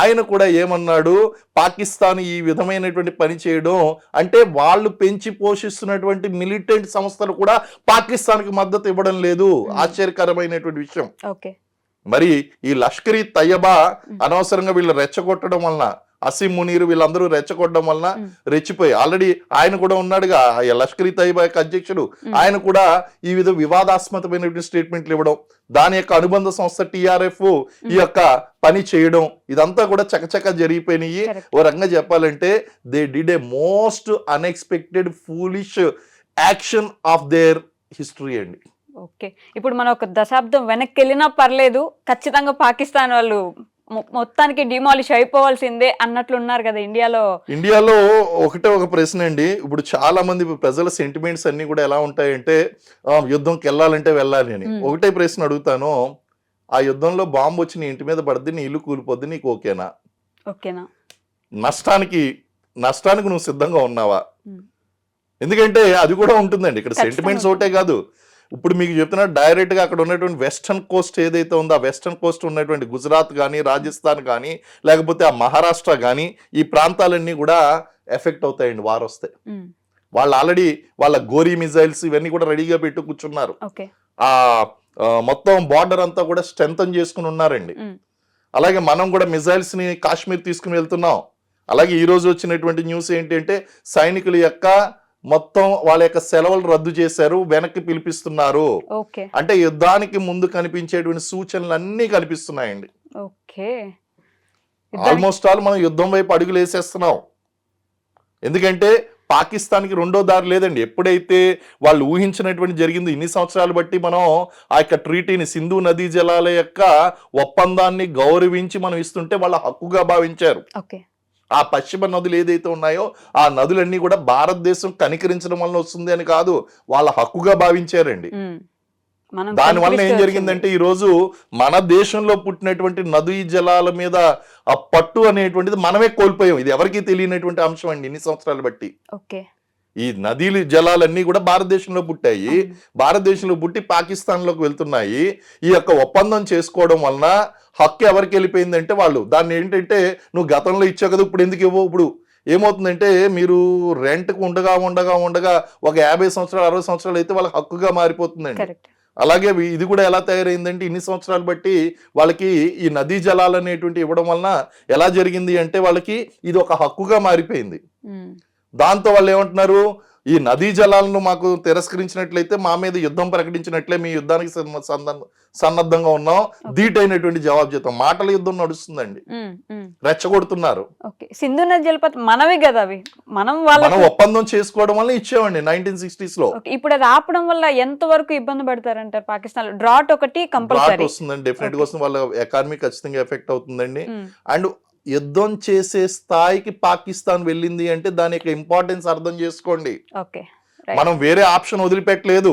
C: ఆయన కూడా ఏమన్నాడు, పాకిస్తాన్ ఈ విధమైనటువంటి పని చేయడం అంటే వాళ్ళు పెంచి పోషిస్తున్నటువంటి మిలిటెంట్ సంస్థలు కూడా పాకిస్తాన్కి మద్దతు ఇవ్వడం లేదు. ఆశ్చర్యకరమైనటువంటి విషయం.
B: ఓకే.
C: మరి ఈ లష్కరీ తయ్యబా అనవసరంగా వీళ్ళు రెచ్చగొట్టడం వలన, అసీం మునీర్ వీళ్ళందరూ రెచ్చగొట్టడం వలన రెచ్చిపోయి, ఆల్రెడీ ఆయన కూడా ఉన్నాడుగా లష్కరీ తయ్యబా యొక్క అధ్యక్షుడు, ఆయన కూడా ఈ విధ వివాదాస్పదమైనటువంటి స్టేట్మెంట్లు ఇవ్వడం, దాని యొక్క అనుబంధ సంస్థ TRF ఈ యొక్క పని చేయడం, ఇదంతా కూడా చకచక జరిగిపోయినాయి. ఓ రకంగా చెప్పాలంటే they did a most unexpected foolish action of their history అండి.
B: ఓకే. ఇప్పుడు మనం ఒక దశాబ్దం వెనక్కి వెళ్ళినా పర్లేదు, ఖచ్చితంగా పాకిస్తాన్ వాళ్ళు మొత్తానికి డిమాలిష్ అయిపోవాల్సిందే అన్నట్లు ఉన్నారు కదా ఇండియాలో
C: ఒకటే ఒక ప్రశ్న అండి. ఇప్పుడు చాలా మంది ప్రజల సెంటిమెంట్స్ అన్ని కూడా ఎలా ఉంటాయంటే యుద్ధంకి వెళ్ళాలంటే వెళ్ళాలి అని. ఒకటే ప్రశ్న అడుగుతాను, ఆ యుద్ధంలో బాంబు వచ్చి నీ ఇంటి మీద పడితే నీ ఇల్లు కూలిపోద్ది, నీకు ఓకేనా? నష్టానికి నువ్వు సిద్ధంగా ఉన్నావా? ఎందుకంటే అది కూడా ఉంటుందండి ఇక్కడ. సెంటిమెంట్స్ ఒకటే కాదు. ఇప్పుడు మీకు చెప్తున్నా డైరెక్ట్ గా అక్కడ ఉన్నటువంటి వెస్టర్న్ కోస్ట్ ఏదైతే ఉందో, ఆ వెస్టర్న్ కోస్ట్ ఉన్నటువంటి గుజరాత్ కానీ, రాజస్థాన్ కానీ, లేకపోతే ఆ మహారాష్ట్ర కానీ, ఈ ప్రాంతాలన్నీ కూడా ఎఫెక్ట్ అవుతాయండి వార్ వస్తే. వాళ్ళు ఆల్రెడీ వాళ్ళ గోరీ మిజైల్స్ ఇవన్నీ కూడా రెడీగా పెట్టు కూర్చున్నారు. ఆ మొత్తం బార్డర్ అంతా కూడా స్ట్రెంథన్ చేసుకుని ఉన్నారండి. అలాగే మనం కూడా మిజైల్స్ ని కాశ్మీర్ తీసుకుని వెళ్తున్నాం. అలాగే ఈ రోజు వచ్చినటువంటి న్యూస్ ఏంటంటే సైనికుల యొక్క మొత్తం వాళ్ళ యొక్క సెలవులు రద్దు చేశారు, వెనక్కి పిలిపిస్తున్నారు. అంటే యుద్ధానికి ముందు కనిపించేటువంటి సూచనలు అన్ని కనిపిస్తున్నాయండి. ఆల్మోస్ట్ ఆల్ మనం యుద్ధం వైపు అడుగులు వేసేస్తున్నాం. ఎందుకంటే పాకిస్తాన్కి రెండో దారి లేదండి. ఎప్పుడైతే వాళ్ళు ఊహించినటువంటి జరిగింది, ఇన్ని సంవత్సరాలు బట్టి మనం ఆ యొక్క ట్రీటీని, సింధు నదీ జలాల యొక్క ఒప్పందాన్ని గౌరవించి మనం ఇస్తుంటే వాళ్ళ హక్కుగా భావించారు. ఆ పశ్చిమ నదులు ఏదైతే ఉన్నాయో ఆ నదులన్నీ కూడా భారతదేశం కనికరించడం వల్ల వస్తుంది అని కాదు, వాళ్ళ హక్కుగా భావించారండి. దాని వల్ల ఏం జరిగిందంటే ఈ రోజు మన దేశంలో పుట్టినటువంటి నదీ జలాల మీద ఆ పట్టు అనేటువంటిది మనమే కోల్పోయాం. ఇది ఎవరికీ తెలియనటువంటి అంశం అండి ఇన్ని సంవత్సరాలు బట్టి. ఈ నదీలు జలాలన్నీ కూడా భారతదేశంలో పుట్టాయి, భారతదేశంలో పుట్టి పాకిస్తాన్లోకి వెళ్తున్నాయి. ఈ యొక్క ఒప్పందం చేసుకోవడం వలన హక్కు ఎవరికి వెళ్ళిపోయిందంటే వాళ్ళు దాన్ని ఏంటంటే, నువ్వు గతంలో ఇచ్చావు కదా ఇప్పుడు ఎందుకు ఇవ్వవు? ఇప్పుడు ఏమవుతుందంటే మీరు రెంట్కు ఉండగా ఒక 50 సంవత్సరాలు 60 సంవత్సరాలు అయితే వాళ్ళకి హక్కుగా మారిపోతుందండి. అలాగే ఇది కూడా ఎలా తయారైందంటే ఇన్ని సంవత్సరాలు బట్టి వాళ్ళకి ఈ నదీ జలాలు అనేటువంటి ఇవ్వడం వలన ఎలా జరిగింది అంటే వాళ్ళకి ఇది ఒక హక్కుగా మారిపోయింది. దాంతో వాళ్ళు ఏమంటున్నారు, ఈ నదీ జలాలను మాకు తిరస్కరించినట్లయితే మా మీద యుద్ధం ప్రకటించినట్లే, మీ యుద్ధానికి సన్నద్ధంగా ఉన్నాం, ధీటైనటువంటి జవాబు చేద్దాం. మాటల యుద్ధం నడుస్తుందండి, రెచ్చగొడుతున్నారు.
B: సింధు నది జలపాతం మనవి కదా, అవి మనం
C: ఒప్పందం చేసుకోవడం వల్ల ఇచ్చేవండి 1960s లో.
B: ఇప్పుడు అది ఆపడం వల్ల ఎంత వరకు ఇబ్బంది పడతారంటారు పాకిస్తాన్? డ్రాట్ ఒకటి కంపల్సరీ
C: వస్తుందండి, డెఫినెట్ గా వస్తుంది. వాళ్ళ ఎకానమీ ఖచ్చితంగా ఎఫెక్ట్ అవుతుందండి. అండ్ యుద్ధం చేసే స్థాయికి పాకిస్తాన్ వెళ్ళింది అంటే దాని యొక్క ఇంపార్టెన్స్ అర్థం చేసుకోండి. మనం వేరే ఆప్షన్ వదిలిపెట్టలేదు.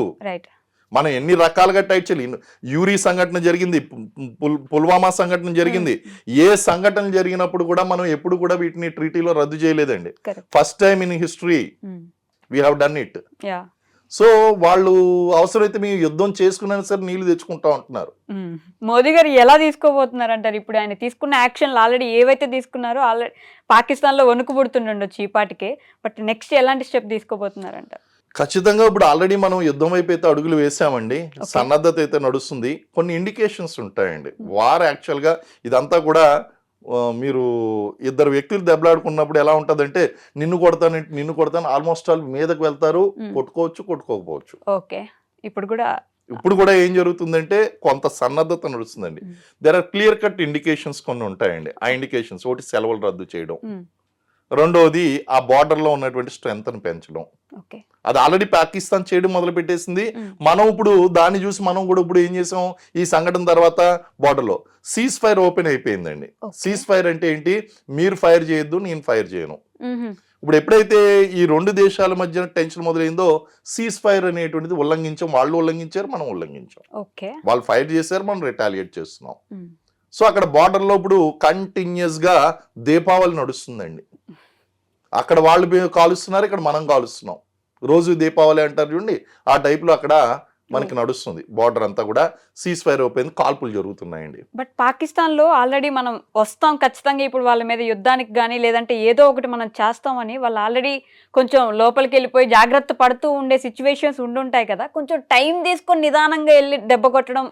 C: మనం ఎన్ని రకాలుగా టైట్ చేయాలి. యూరీ సంఘటన జరిగింది, పుల్వామా సంఘటన జరిగింది. ఏ సంఘటన జరిగినప్పుడు కూడా మనం ఎప్పుడు కూడా వీటిని ట్రీటీలో రద్దు చేయలేదండి. First time in history we have done it. So వాళ్ళు అవసరమైతే మేము యుద్ధం చేసుకున్నా సరే నీళ్లు తెచ్చుకుంటా ఉంటున్నారు.
B: మోదీ గారు ఎలా తీసుకోబోతున్నారు అంటారు? ఇప్పుడు ఆయన తీసుకున్న యాక్షన్లు ఆల్రెడీ ఏవైతే తీసుకున్నారో ఆల్రెడీ పాకిస్తాన్ లో వణుకు పుడుతుండొచ్చు ఈ పాటికే, బట్ నెక్స్ట్ ఎలాంటి స్టెప్ తీసుకోబోతున్నారు అంటారు?
C: ఖచ్చితంగా ఇప్పుడు ఆల్రెడీ మనం యుద్ధం వైపు అయితే అడుగులు వేసామండి, సన్నద్ధత అయితే నడుస్తుంది. కొన్ని ఇండికేషన్స్ ఉంటాయండి. వార్ యాక్చువల్ గా ఇదంతా కూడా మీరు ఇద్దరు వ్యక్తులు దెబ్బలాడుకున్నప్పుడు ఎలా ఉంటదంటే నిన్ను కొడతాను ఆల్మోస్ట్ ఆల్ మీదకు వెళ్తారు, కొట్టుకోకపోవచ్చు. ఇప్పుడు కూడా ఏం జరుగుతుందంటే కొంత సన్నద్ధత నడుస్తుందండి. There are clear cut indications కొన్ని ఉంటాయండి. ఆ ఇండికేషన్స్ ఒకటి సెలవులు రద్దు చేయడం, రెండోది ఆ బార్డర్ లో ఉన్నటువంటి స్ట్రెంత్ ని పెంచడం. అది ఆల్రెడీ పాకిస్తాన్ చేయడం మొదలు పెట్టేసింది. మనం ఇప్పుడు దాన్ని చూసి మనం కూడా ఇప్పుడు ఏం చేసాం, ఈ సంఘటన తర్వాత బార్డర్ లో సీజ్ ఫైర్ ఓపెన్ అయిపోయిందండి. సీజ్ ఫైర్ అంటే ఏంటి, మీరు ఫైర్ చేయొద్దు, నేను ఫైర్ చేయను. ఇప్పుడు ఎప్పుడైతే ఈ రెండు దేశాల మధ్య టెన్షన్ మొదలైందో సీజ్ ఫైర్ అనేటువంటిది ఉల్లంఘించాం. వాళ్ళు ఉల్లంఘించారు, మనం ఉల్లంఘించాం. వాళ్ళు ఫైర్ చేశారు, మనం రిటాలియేట్ చేస్తున్నాం. సో అక్కడ బార్డర్ లో ఇప్పుడు కంటిన్యూస్ గా దీపావళి నడుస్తుందండి. అక్కడ వాళ్ళు కాలుస్తున్నారు, ఇక్కడ మనం కాలుస్తున్నాం. రోజు దీపావళి అంటారు చూడండి, ఆ టైప్ లో అక్కడ మనకి నడుస్తుంది. బార్డర్ అంతా కూడా సీజ్ ఫైర్ అయిపోయింది, కాల్పులు జరుగుతున్నాయండి.
B: బట్ పాకిస్తాన్లో ఆల్రెడీ మనం వస్తాం ఖచ్చితంగా ఇప్పుడు వాళ్ళ మీద యుద్ధానికి కానీ లేదంటే ఏదో ఒకటి మనం చేస్తామని వాళ్ళు ఆల్రెడీ కొంచెం లోపలికి వెళ్ళిపోయి జాగ్రత్త పడుతూ ఉండే సిచ్యువేషన్స్ ఉండుంటాయి కదా. కొంచెం టైం తీసుకొని నిదానంగా వెళ్ళి దెబ్బ కొట్టడం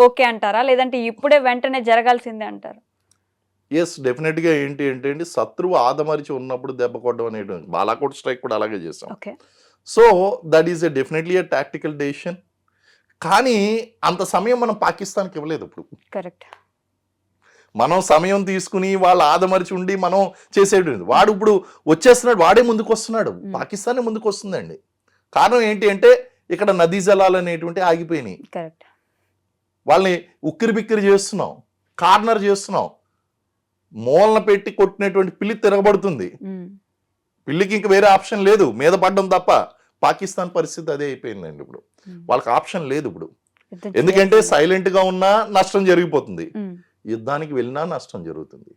B: ఓకే అంటారా, లేదంటే ఇప్పుడే వెంటనే జరగాల్సిందే అంటారు?
C: ఎస్, డెఫినెట్గా ఏంటి అంటే అండి, శత్రువు ఆదమరిచి ఉన్నప్పుడు దెబ్బ కొట్టడం అనేటువంటి బాలాకోట్ స్ట్రైక్ కూడా అలాగే చేసాం.
B: Okay.
C: So that is definitely a tactical decision. కానీ అంత సమయం మనం పాకిస్తాన్కి ఇవ్వలేదు. ఇప్పుడు
B: కరెక్ట్.
C: మనం సమయం తీసుకుని వాళ్ళు ఆదమరిచి ఉండి మనం చేసేది. వాడు ఇప్పుడు వచ్చేస్తున్నాడు, వాడే ముందుకు వస్తున్నాడు, పాకిస్తానే ముందుకు వస్తుందండి. కారణం ఏంటి అంటే ఇక్కడ నదీ జలాలు అనేటువంటి ఆగిపోయినాయి.
B: కరెక్ట్.
C: వాళ్ళని ఉక్కిరి బిక్కిరి చేస్తున్నాం, కార్నర్ చేస్తున్నాం. మూలన పెట్టి కొట్టినటువంటి పిల్లి తిరగబడుతుంది. పిల్లికి ఇంక వేరే ఆప్షన్ లేదు, మీద పడడం తప్ప. పాకిస్తాన్ పరిస్థితి అదే అయిపోయిందండి. ఇప్పుడు వాళ్ళకి ఆప్షన్ లేదు ఇప్పుడు. ఎందుకంటే సైలెంట్ గా ఉన్నా నష్టం జరిగిపోతుంది, యుద్ధానికి వెళ్ళినా నష్టం జరుగుతుంది.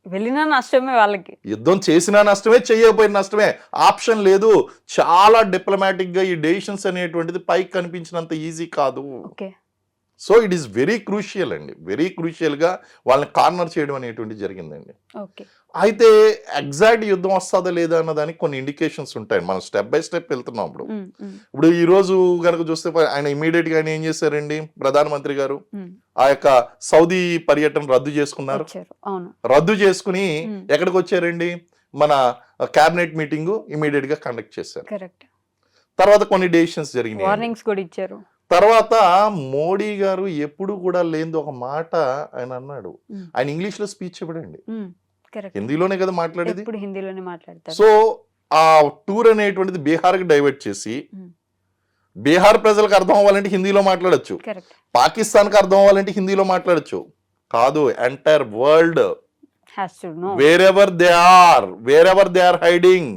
B: వెళ్ళినా నష్టమే వాళ్ళకి,
C: యుద్ధం చేసినా నష్టమే, చేయకపోయిన నష్టమే. ఆప్షన్ లేదు. చాలా డిప్లొమాటిక్ గా ఈ డెసిషన్స్ అనేటువంటిది పైకి కనిపించినంత ఈజీ కాదు. So it is very crucial అండి, వెరీ క్రూషియల్గా వాళ్ళని కార్నర్ చేయడం అనేటువంటిది జరిగిందండి. అయితే ఎగ్జాక్ట్ యుద్ధం వస్తుందా లేదా అన్నదానికి కొన్ని ఇండికేషన్స్ ఉంటాయి. మనం స్టెప్ బై స్టెప్ వెళ్తున్నాం. ఇప్పుడు ఈ రోజు కనుక చూస్తే ఆయన ఇమీడియట్ గా ఏం చేశారండి, ప్రధానమంత్రి గారు ఆ యొక్క సౌదీ పర్యటన రద్దు చేసుకున్నారు. రద్దు చేసుకుని ఎక్కడికి వచ్చారండి, మన క్యాబినెట్ మీటింగ్ ఇమీడియట్ గా కండక్ట్ చేశారు. తర్వాత కొన్ని డెసిషన్స్ జరిగినాయి,
B: వార్నింగ్స్ కూడా ఇచ్చారు.
C: తర్వాత మోడీ గారు ఎప్పుడు కూడా లేనిది ఒక మాట ఆయన అన్నాడు. ఆయన ఇంగ్లీష్ లో స్పీచ్ ఇవ్వడండి, హిందీలోనే కదా మాట్లాడేది. సో ఆ టూర్ అనేటువంటిది బీహార్కి డైవర్ట్ చేసి, బీహార్ ప్రజలకు అర్థం అవ్వాలంటే హిందీలో మాట్లాడచ్చు, పాకిస్తాన్కి అర్థం అవ్వాలంటే హిందీలో మాట్లాడచ్చు. కాదు, entire world, wherever they are hiding,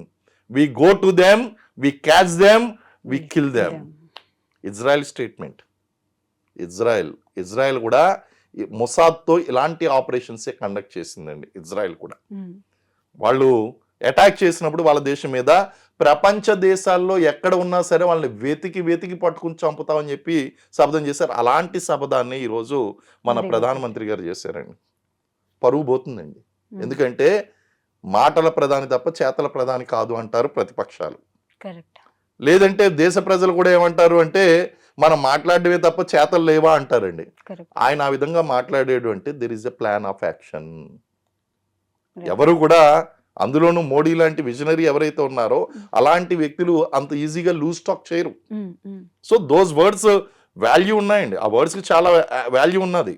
C: we go to them, we catch them, we kill them. Israel statement. Israel కూడా మొసాద్తో ఇలాంటి ఆపరేషన్సే కండక్ట్ చేసిందండి. ఇజ్రాయెల్ కూడా వాళ్ళు అటాక్ చేసినప్పుడు వాళ్ళ దేశం మీద ప్రపంచ దేశాల్లో ఎక్కడ ఉన్నా సరే వాళ్ళని వెతికి పట్టుకుని చంపుతామని చెప్పి శపథం చేశారు. అలాంటి శపథాన్ని ఈరోజు మన ప్రధానమంత్రి గారు చేశారండి. పరువు పోతుందండి. ఎందుకంటే మాటల ప్రధాని తప్ప చేతల ప్రధాని కాదు అంటారు ప్రతిపక్షాలు. లేదంటే దేశ ప్రజలు కూడా ఏమంటారు అంటే మనం మాట్లాడమే తప్ప చేతలు లేవా అంటారండి. ఆయన ఆ విధంగా మాట్లాడేడు అంటే there is a plan of action. ఎవరు కూడా, అందులోనూ మోడీ లాంటి విజనరీ ఎవరైతే ఉన్నారో అలాంటి వ్యక్తులు అంత ఈజీగా లూజ్ టాక్ చేయరు. సో దోస్ వర్డ్స్ వాల్యూ ఉన్నాయండి, ఆ వర్డ్స్ కి చాలా వాల్యూ ఉన్నది.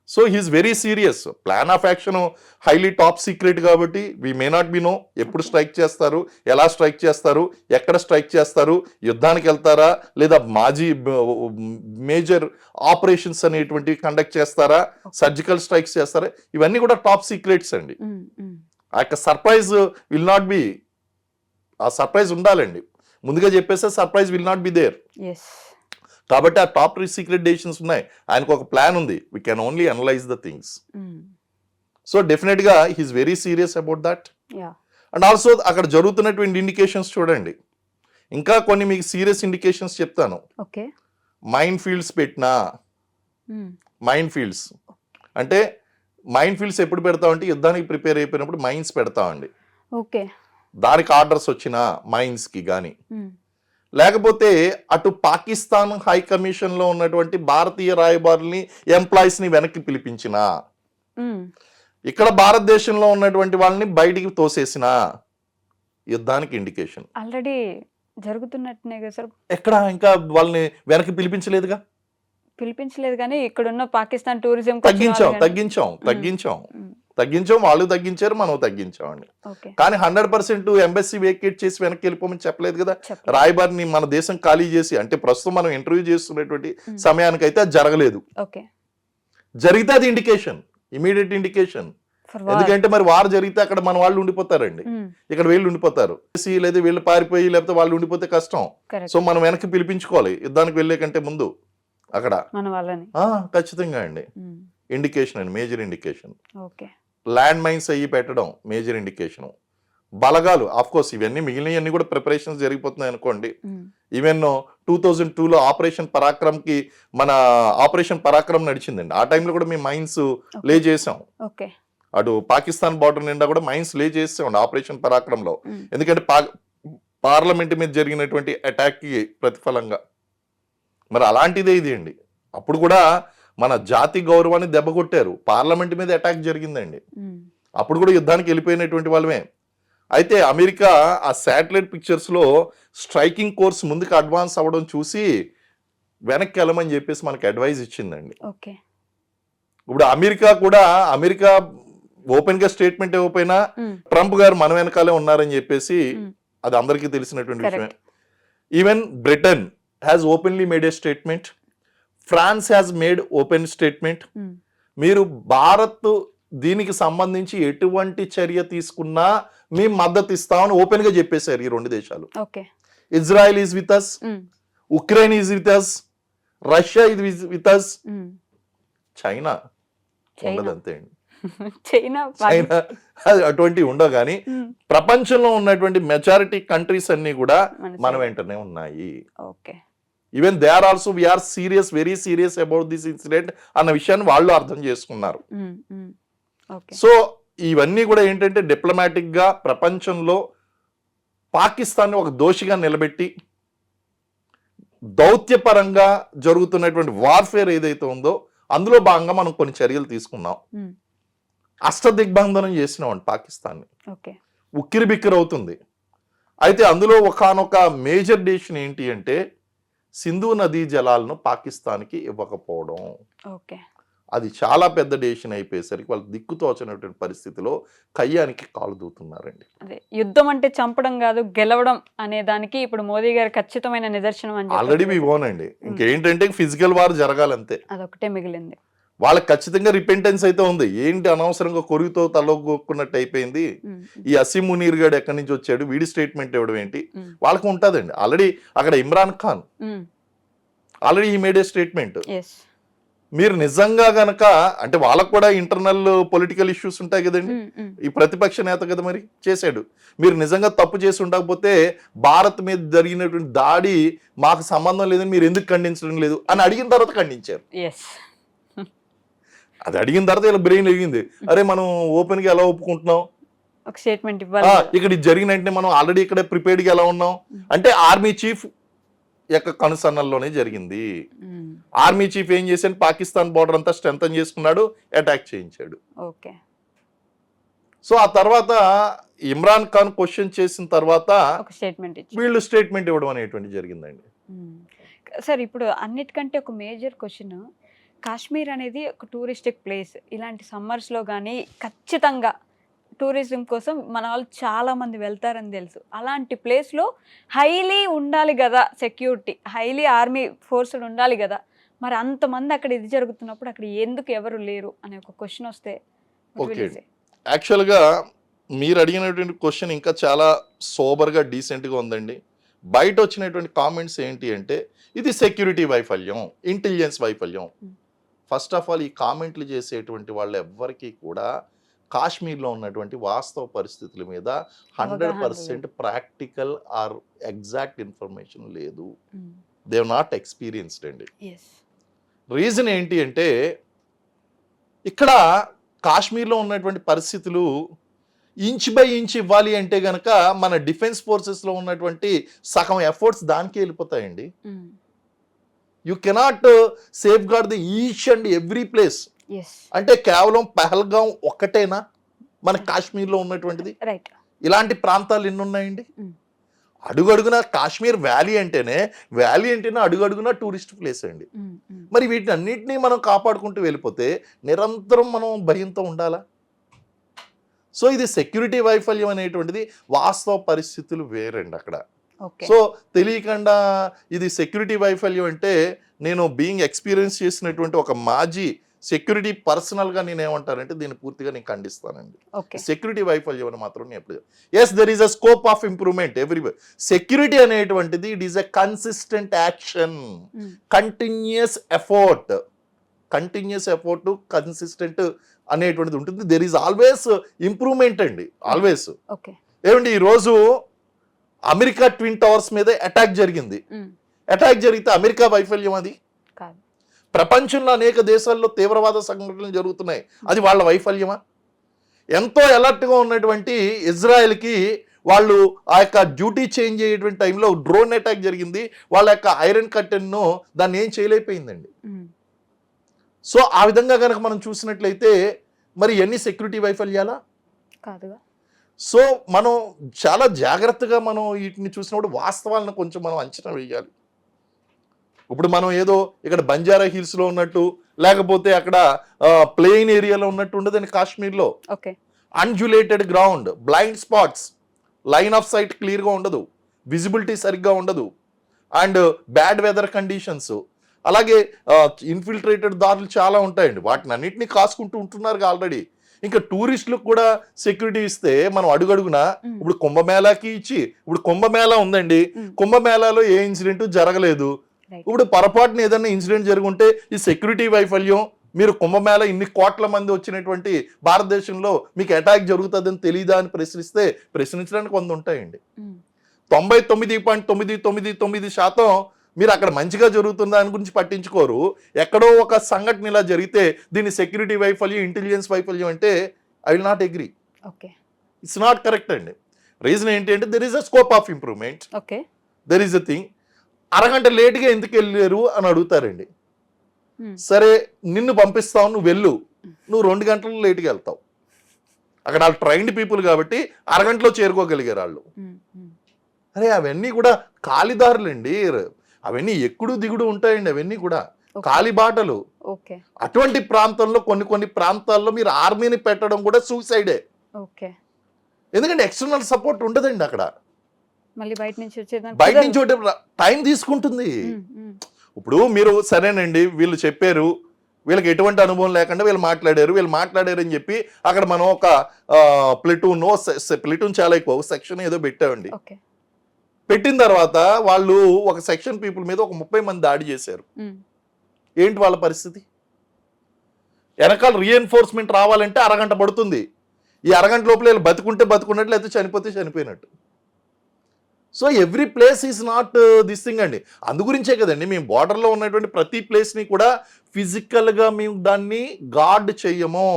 C: So he's very serious. Plan of action highly top secret కాబట్టి we may not be know ఎప్పుడు స్ట్రైక్ చేస్తారు, ఎలా స్ట్రైక్ చేస్తారు, ఎక్కడ స్ట్రైక్ చేస్తారు, యుద్ధానికి వెళ్తారా లేదా మేజర్ ఆపరేషన్స్ అనేటువంటివి కండక్ట్ చేస్తారా, సర్జికల్ స్ట్రైక్స్ చేస్తారా, ఇవన్నీ కూడా టాప్ సీక్రెట్స్ అండి. ఆ యొక్క సర్ప్రైజ్ విల్ నాట్ బి, ఆ సర్ప్రైజ్ ఉండాలండి. ముందుగా చెప్పేస్తే surprise will not be there. కాబట్టి ఆ టాప్ సీక్రెట్ డెసిషన్స్ ఉన్నాయి. ఆయనకు ఒక ప్లాన్ ఉంది. We can only analyze the things. So definite గా he's very serious about that. And also అక్కడ జరుగుతున్నటువంటి ఇండికేషన్స్ చూడండి. ఇంకా కొన్ని మీకు సీరియస్ ఇండికేషన్స్ చెప్తాను. మైన్ ఫీల్డ్స్ పెట్టినా, మైన్ ఫీల్డ్స్ అంటే మైన్ ఫీల్డ్స్ ఎప్పుడు పెడతామంటే యుద్ధానికి ప్రిపేర్ అయిపోయినప్పుడు మైన్స్ పెడతామండి. దానికి ఆర్డర్స్ వచ్చిన మైన్స్ కి కానీ, లేకపోతే అటు పాకిస్తాన్ హై కమిషన్ లో ఉన్నటువంటి భారతీయ రాయబారుల్ని ఎంప్లాయీస్ ని వెనక్కి పిలిపించిన, ఇక్కడ భారతదేశంలో ఉన్నటువంటి వాళ్ళని బయటికి తోసేసిన యుద్ధానికి ఇండికేషన్.
B: ఆల్రెడీ జరుగుతున్నట్టునే కదా సార్.
C: ఎక్కడ ఇంకా వాళ్ళని వెనక్కి పిలిపించలేదు
B: కానీ ఇక్కడ ఉన్న పాకిస్తాన్ టూరిజం
C: తగ్గించాం, వాళ్ళు తగ్గించారు, మనం తగ్గించామండి. కానీ 100% ఎంబసీ వేకేట్ చేసి వెనక్కి వెళ్ళిపోమని చెప్పలేదు కదా. రాయబారిని మన దేశం ఖాళీ చేసి, అంటే ప్రస్తుతం మనం ఇంటర్వ్యూ చేస్తున్నటువంటి సమయానికైతే అది జరగలేదు. జరిగితే అది ఇండికేషన్, ఇమీడియట్ ఇండికేషన్. ఎందుకంటే మరి వారు జరిగితే అక్కడ మన వాళ్ళు ఉండిపోతారండి, ఇక్కడ వీళ్ళు ఉండిపోతారు, లేదా వీళ్ళు పారిపోయి లేకపోతే వాళ్ళు ఉండిపోతే కష్టం. సో మనం వెనక్కి పిలిపించుకోవాలి యుద్ధానికి వెళ్లే కంటే ముందు అక్కడ. ఖచ్చితంగా అండి ఇండికేషన్ అండి, మేజర్ ఇండికేషన్. ల్యాండ్ మైన్స్ అయ్యి పెట్టడం మేజర్ ఇండికేషన్. బలగాలు ఆఫ్ కోర్స్ ఇవన్నీ మిగిలినవన్నీ కూడా ప్రిపరేషన్స్ జరిగిపోతున్నాయి అనుకోండి. ఈవెన్ 2002లో ఆపరేషన్ పరాక్రమ్కి మన ఆపరేషన్ పరాక్రమ్ నడిచిందండి. ఆ టైంలో కూడా మేము మైన్స్ లే చేసాం.
B: ఓకే.
C: అటు పాకిస్తాన్ బార్డర్ నిండా కూడా మైన్స్ లే చేసాం ఆపరేషన్ పరాక్రమ్లో. ఎందుకంటే పార్లమెంట్ మీద జరిగినటువంటి అటాక్కి ప్రతిఫలంగా. మరి అలాంటిదే ఇది అండి. అప్పుడు కూడా మన జాతి గౌరవాన్ని దెబ్బకొట్టారు. పార్లమెంట్ మీద అటాక్ జరిగిందండి. అప్పుడు కూడా యుద్ధానికి వెళ్ళిపోయినటువంటి వాళ్ళమే. అయితే అమెరికా ఆ శాటిలైట్ పిక్చర్స్లో స్ట్రైకింగ్ కోర్స్ ముందుకు అడ్వాన్స్ అవ్వడం చూసి వెనక్కి వెళ్ళమని చెప్పేసి మనకి అడ్వైజ్ ఇచ్చిందండి.
B: ఓకే.
C: ఇప్పుడు అమెరికా ఓపెన్గా స్టేట్మెంట్ ఇవ్వకపోయినా ట్రంప్ గారు మన వెనకాలే ఉన్నారని చెప్పేసి అది అందరికీ తెలిసినటువంటి విషయమే. Even Britain has openly made a statement, France has made open statement. మీరు భారత్ దీనికి సంబంధించి ఎటువంటి చర్య తీసుకున్నా మేము మద్దతు ఇస్తామని ఓపెన్ గా చెప్పేశారు ఈ రెండు దేశాలు. Israel is with us, Ukraine is with us, Russia is with us. China ఉండదు అంతే అండి. చైనా అటువంటివి ఉండవు. కానీ ప్రపంచంలో ఉన్నటువంటి మెజారిటీ కంట్రీస్ అన్ని కూడా మన వెంటనే ఉన్నాయి. Even they are also very serious, very serious about this incident అన్న విషయాన్ని వాళ్ళు అర్థం చేసుకున్నారు. సో ఇవన్నీ కూడా ఏంటంటే డిప్లొమాటిక్ గా ప్రపంచంలో పాకిస్తాన్ ఒక దోషిగా నిలబెట్టి దౌత్యపరంగా జరుగుతున్నటువంటి వార్ఫేర్ ఏదైతే ఉందో అందులో భాగంగా మనం కొన్ని చర్యలు తీసుకున్నాం. అష్టదిగ్బంధనం చేసినాం పాకిస్తాన్ని. ఉక్కిరి బిక్కిరి అవుతుంది. అయితే అందులో ఒకానొక మేజర్ డెసిషన్ ఏంటి అంటే సింధు నదీ జలాలను పాకిస్తాన్కి ఇవ్వకపోవడం. అది చాలా పెద్ద డెసిషన్ అయిపోయేసరికి వాళ్ళు దిక్కుతోచనటువంటి పరిస్థితిలో కయ్యానికి కాలు దూతున్నారండి.
B: అదే యుద్ధం అంటే చంపడం కాదు, గెలవడం అనే దానికి ఇప్పుడు మోదీ గారు ఖచ్చితమైన నిదర్శనం అని
C: ఆల్రెడీ వి ఓన్ అండి. ఇంకేంటంటే ఫిజికల్ వార్ జరగాలంతే,
B: అదొకటే మిగిలింది.
C: వాళ్ళకి ఖచ్చితంగా రిపెంటెన్స్ అయితే ఉంది. ఏంటి అనవసరంగా కొరిగితో తలగొక్కున్నట్టు అయిపోయింది. ఈ అసీం మునీర్ గారు ఎక్కడి నుంచి వచ్చాడు, వీడి స్టేట్మెంట్ ఇవ్వడం ఏంటి, వాళ్ళకి ఉంటుందండి. ఆల్రెడీ అక్కడ ఇమ్రాన్ ఖాన్ ఆల్రెడీ ఈ మేడ్ ఏ స్టేట్మెంట్. మీరు నిజంగా గనక అంటే వాళ్ళకు కూడా ఇంటర్నల్ పొలిటికల్ ఇష్యూస్ ఉంటాయి కదండి. ఈ ప్రతిపక్ష నేత కదా మరి చేశాడు. మీరు నిజంగా తప్పు చేసి ఉండకపోతే భారత్ మీద జరిగినటువంటి దాడి మాకు సంబంధం లేదని మీరు ఎందుకు ఖండించడం లేదు అని అడిగిన తర్వాత ఖండించారు. అది అడిగిన తర్వాత ఇలా బ్రెయిన్ ఎరిగింది, అరే మనం ఓపెన్ గా ఎలా ఒప్పుకుంటున్నాం,
B: ఒక స్టేట్మెంట్ ఇవ్వాలి.
C: ఇక్కడ ఇది జరిగిన వెంటనే మనం ఆల్రెడీ ఇక్కడ ప్రిపేర్డ్ గా ఎలా ఉన్నాం అంటే ఆర్మీ చీఫ్ యొక్క కనుసన్నల్లోనే జరిగింది. ఆర్మీ చీఫ్ ఏం చేశాడు, పాకిస్తాన్ బార్డర్ అంతా స్ట్రెంథన్ చేసుకున్నాడు, అటాక్ చేయించాడు. సో ఆ తర్వాత ఇమ్రాన్ ఖాన్ క్వశ్చన్ చేసిన తర్వాత వీళ్ళు స్టేట్మెంట్ ఇవ్వడం అనేటువంటి జరిగిందండి.
B: సార్ ఇప్పుడు అన్నిటికంటే ఒక మేజర్ క్వశ్చన్, కాశ్మీర్ అనేది ఒక టూరిస్టిక్ ప్లేస్. ఇలాంటి సమ్మర్స్లో కానీ ఖచ్చితంగా టూరిజం కోసం మన వాళ్ళు చాలామంది వెళ్తారని తెలుసు. అలాంటి ప్లేస్లో హైలీ ఉండాలి కదా సెక్యూరిటీ, హైలీ ఆర్మీ ఫోర్స్ ఉండాలి కదా. మరి అంతమంది అక్కడ ఇది జరుగుతున్నప్పుడు అక్కడ ఎందుకు ఎవరు లేరు అనే ఒక క్వశ్చన్ వస్తే?
C: ఓకే, యాక్చువల్గా మీరు అడిగినటువంటి క్వశ్చన్ ఇంకా చాలా సోబర్గా డీసెంట్గా ఉందండి. బయట వచ్చినటువంటి కామెంట్స్ ఏంటి అంటే ఇది సెక్యూరిటీ వైఫల్యం, ఇంటెలిజెన్స్ వైఫల్యం. ఫస్ట్ ఆఫ్ ఆల్ ఈ కామెంట్లు చేసేటువంటి వాళ్ళు ఎవ్వరికీ కూడా కాశ్మీర్లో ఉన్నటువంటి వాస్తవ పరిస్థితుల మీద 100% ప్రాక్టికల్ ఆర్ ఎగ్జాక్ట్ ఇన్ఫర్మేషన్ లేదు. దే హావ్ నాట్ ఎక్స్పీరియన్స్డ్ అండి. రీజన్ ఏంటి అంటే ఇక్కడ కాశ్మీర్లో ఉన్నటువంటి పరిస్థితులు ఇంచ్ బై ఇంచ్ ఇవ్వాలి అంటే గనక మన డిఫెన్స్ ఫోర్సెస్లో ఉన్నటువంటి సగం ఎఫర్ట్స్ దానికే వెళ్ళిపోతాయండి. You cannot safe guard the each and every place. అంటే కేవలం పహల్గాం ఒక్కటేనా మన కాశ్మీర్లో ఉన్నటువంటిది? ఇలాంటి ప్రాంతాలు ఎన్ని ఉన్నాయండి? అడుగడుగున కాశ్మీర్ వ్యాలీ అంటేనే అడుగడుగున టూరిస్ట్ ప్లేస్ అండి. మరి వీటిని అన్నింటినీ మనం కాపాడుకుంటూ వెళ్ళిపోతే నిరంతరం మనం భయంతో ఉండాలా? సో ఇది సెక్యూరిటీ వైఫల్యం అనేటువంటిది వాస్తవ పరిస్థితులు వేరండి అక్కడ. సో తెలియకుండా ఇది సెక్యూరిటీ వైఫల్యం అంటే నేను బీయింగ్ ఎక్స్పీరియన్స్ చేసినటువంటి ఒక మాజీ సెక్యూరిటీ పర్సనల్గా నేను ఏమంటానంటే దీన్ని పూర్తిగా నేను ఖండిస్తానండి. సెక్యూరిటీ వైఫల్యం అని మాత్రం నేను ఎప్పుడు there is a scope of improvement everywhere. Security అనేటువంటిది it is a consistent action, continuous effort, consistent అనేటువంటిది ఉంటుంది. దెర్ ఈస్ ఆల్వేస్ ఇంప్రూవ్మెంట్ అండి, ఆల్వేస్. ఏమండి ఈరోజు అమెరికా ట్విన్ టవర్స్ మీద అటాక్ జరిగింది. అటాక్ జరిగితే అమెరికా వైఫల్యం అది?
B: కాదు.
C: ప్రపంచంలో అనేక దేశాల్లో తీవ్రవాద సంఘటనలు జరుగుతున్నాయి, అది వాళ్ళ వైఫల్యమా? ఎంతో అలర్ట్గా ఉన్నటువంటి ఇజ్రాయెల్కి వాళ్ళు ఆ యొక్క డ్యూటీ చేంజ్ అయ్యేటువంటి టైంలో డ్రోన్ అటాక్ జరిగింది, వాళ్ళ యొక్క ఐరన్ కర్టెన్ను దాన్ని ఏం చేయలేకపోయిందండి. సో ఆ విధంగా కనుక మనం చూసినట్లయితే మరి ఎన్ని సెక్యూరిటీ వైఫల్యాలా
B: కాదుగా.
C: సో మనం చాలా జాగ్రత్తగా మనం వీటిని చూసినప్పుడు వాస్తవాలను కొంచెం మనం అంచనా వేయాలి. ఇప్పుడు మనం ఏదో ఇక్కడ బంజారా హిల్స్లో ఉన్నట్టు లేకపోతే అక్కడ ప్లెయిన్ ఏరియాలో ఉన్నట్టు ఉండదని కాశ్మీర్లో.
B: Okay.
C: Undulated ground, blind spots, line of sight క్లియర్గా ఉండదు, విజిబిలిటీ సరిగ్గా ఉండదు, అండ్ బ్యాడ్ వెదర్ కండిషన్స్, అలాగే ఇన్ఫిల్ట్రేటెడ్ దారులు చాలా ఉంటాయండి. వాటిని అన్నింటినీ కాసుకుంటూ ఉంటున్నారు ఆల్రెడీ. ఇంకా టూరిస్టులకు కూడా సెక్యూరిటీ ఇస్తే మనం అడుగడుగునా ఇప్పుడు కుంభమేళాకి ఇచ్చి, ఇప్పుడు కుంభమేళా ఉందండి, కుంభమేళాలో ఏ ఇన్సిడెంట్ జరగలేదు. ఇప్పుడు పొరపాటున ఏదైనా ఇన్సిడెంట్ జరుగుంటే ఈ సెక్యూరిటీ వైఫల్యం, మీరు కుంభమేళ ఇన్ని కోట్ల మంది వచ్చినటువంటి భారతదేశంలో మీకు అటాక్ జరుగుతుందని తెలియదా అని ప్రశ్నించడానికి కొంత ఉంటాయండి. 99.999% మీరు అక్కడ మంచిగా జరుగుతుందా అని గురించి పట్టించుకోరు. ఎక్కడో ఒక సంఘటన ఇలా జరిగితే దీన్ని సెక్యూరిటీ వైఫల్యం, ఇంటెలిజెన్స్ వైఫల్యం అంటే I will not agree. It's not correct అండి. రీజన్ ఏంటి అంటే there is a scope of improvement, there is a thing. అరగంట లేట్గా ఎందుకు వెళ్ళారు అని అడుగుతారండి. సరే నిన్ను పంపిస్తావు, నువ్వు వెళ్ళు, నువ్వు 2 గంటలు లేట్గా వెళ్తావు. అక్కడ వాళ్ళు ట్రైన్డ్ పీపుల్ కాబట్టి అరగంటలో చేరుకోగలిగారు వాళ్ళు. అరే అవన్నీ కూడా కాలిదారులండి, అవన్నీ ఎక్కుడు దిగుడు ఉంటాయండి, అవన్నీ కూడా కాలిబాటలు. అటువంటి ప్రాంతంలో కొన్ని ప్రాంతాల్లో మీరు ఆర్మీని పెట్టడం కూడా సూసైడే. ఎందుకంటే ఎక్స్టర్నల్ సపోర్ట్ ఉండదండి అక్కడ. బయట నుంచి టైం తీసుకుంటుంది. ఇప్పుడు మీరు సరేనండి వీళ్ళు చెప్పారు, వీళ్ళకి ఎటువంటి అనుభవం లేకుండా వీళ్ళు మాట్లాడారు అని చెప్పి అక్కడ మనం ఒక ప్లెటూన్ చాలా ఎక్కువ సెక్షన్ ఏదో పెట్టామండి. పెట్టిన తర్వాత వాళ్ళు ఒక సెక్షన్ పీపుల్ మీద ఒక 30 మంది దాడి చేశారు. ఏంటి వాళ్ళ పరిస్థితి? వెనకాల రీఎన్ఫోర్స్మెంట్ రావాలంటే అరగంట పడుతుంది. ఈ అరగంట లోపల వీళ్ళు బతుకుంటే బతుకున్నట్లు, లేకపోతే చనిపోతే చనిపోయినట్టు. So every place is not this thing అండి. అందుగురించే కదండి మేము బార్డర్లో ఉన్నటువంటి ప్రతి ప్లేస్ని కూడా ఫిజికల్గా మేము దాన్ని గార్డ్ చెయ్యము,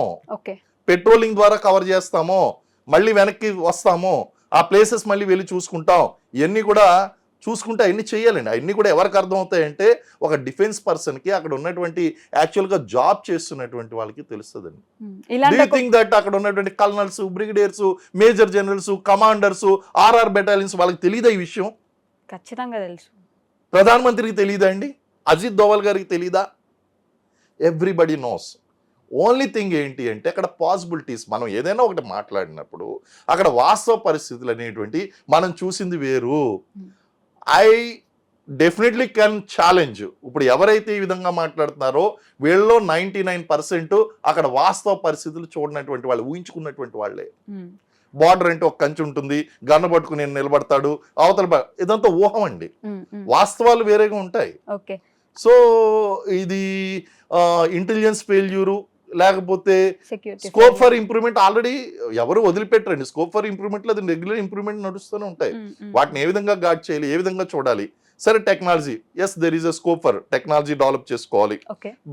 C: పెట్రోలింగ్ ద్వారా కవర్ చేస్తాము, మళ్ళీ వెనక్కి వస్తాము, ఆ ప్లేసెస్ మళ్ళీ వెళ్ళి చూసుకుంటాం. ఇవన్నీ కూడా చూసుకుంటే అవన్నీ చేయాలండి. అవన్నీ కూడా ఎవరికి అర్థమవుతాయంటే ఒక డిఫెన్స్ పర్సన్కి, అక్కడ ఉన్నటువంటి యాక్చువల్గా జాబ్ చేస్తున్నటువంటి వాళ్ళకి తెలుస్తుందండి. డూ యూ థింక్ దట్ అక్కడ ఉన్నటువంటి colonels, brigadiers, major generals, commanders, RR battalions వాళ్ళకి తెలియదా ఈ విషయం?
B: ఖచ్చితంగా తెలుసు.
C: ప్రధానమంత్రికి తెలియదా అండి? అజిత్ దోవల్ గారికి తెలియదా? Everybody knows. ఓన్లీ థింగ్ ఏంటి అంటే అక్కడ పాసిబిలిటీస్, మనం ఏదైనా ఒకటి మాట్లాడినప్పుడు అక్కడ వాస్తవ పరిస్థితులు అనేటువంటి మనం చూసింది వేరు. I definitely can challenge. ఇప్పుడు ఎవరైతే ఈ విధంగా మాట్లాడుతున్నారో వీళ్ళలో 99% అక్కడ వాస్తవ పరిస్థితులు చూడనటువంటి వాళ్ళు, ఊహించుకున్నటువంటి వాళ్ళే. బార్డర్ అంటే ఒక కంచి ఉంటుంది, గన్ను పట్టుకుని నిలబడతాడు అవతల, ఇదంతా ఊహం అండి. వాస్తవాలు వేరేగా ఉంటాయి. సో ఇది ఇంటెలిజెన్స్ ఫెయిల్యూరు లేకపోతే స్కోప్ ఫర్ ఇంప్రూవ్మెంట్ ఆల్రెడీ ఎవరు వదిలిపెట్టరండి. స్కోప్ ఫర్ ఇంప్రూవ్మెంట్లో అది రెగ్యులర్ ఇంప్రూవ్మెంట్ నడుస్తూనే ఉంటాయి. వాటిని ఏ విధంగా గార్డ్ చేయాలి, ఏ విధంగా చూడాలి. సరే technology, yes there is a scope for technology develop చేసుకోవాలి.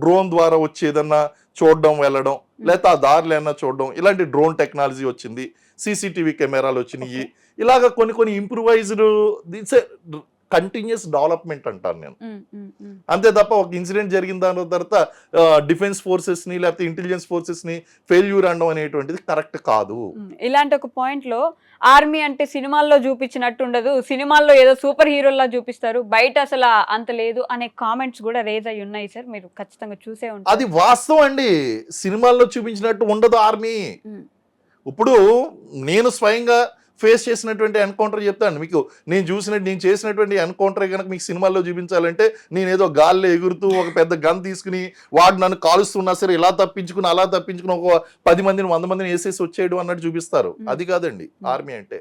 C: డ్రోన్ ద్వారా వచ్చి ఏదన్నా చూడడం వెళ్ళడం, లేకపోతే ఆ దారులు ఏమన్నా చూడడం, ఇలాంటి డ్రోన్ టెక్నాలజీ వచ్చింది, సీసీటీవీ కెమెరాలు వచ్చినాయి. ఇలాగ కొన్ని ఇంప్రూవైజ్డ్, దిట్స్ కంటిన్యూస్ డెవలప్మెంట్ అంటాను నేను. అంతే తప్ప ఒక ఇన్సిడెంట్ జరిగిన దాని తర్వాత డిఫెన్స్ ఫోర్సెస్ని లేకపోతే ఇంటెలిజెన్స్ ఫోర్సెస్ని ఫెయిల్యూర్ అనడం అనేటువంటిది కరెక్ట్ కాదు.
B: ఇలాంటి ఒక పాయింట్లో ఆర్మీ అంటే సినిమాల్లో చూపించినట్టు ఉండదు, సినిమాల్లో ఏదో సూపర్ హీరోలా చూపిస్తారు, బయట అసలు అంత లేదు అనే కామెంట్స్ కూడా రేజ్ అయ్యి ఉన్నాయి సార్. మీరు ఖచ్చితంగా చూసే ఉంటారు.
C: అది వాస్తవం అండి. సినిమాల్లో చూపించినట్టు ఉండదు ఆర్మీ. ఇప్పుడు నేను స్వయంగా ఫేస్ చేసినటువంటి ఎన్కౌంటర్ చెప్తాను మీకు. నేను చేసినటువంటి ఎన్కౌంటర్ కనుక మీకు సినిమాల్లో చూపించాలంటే నేను ఏదో గాల్లో ఎగురుతూ ఒక పెద్ద గన్ తీసుకుని వాడు నన్ను కాలుస్తున్నా సరే ఇలా తప్పించుకుని అలా తప్పించుకుని ఒక 10 మందిని 100 మందిని వేసేసి వచ్చేయడం అన్నట్టు చూపిస్తారు. అది కాదండి ఆర్మీ అంటే.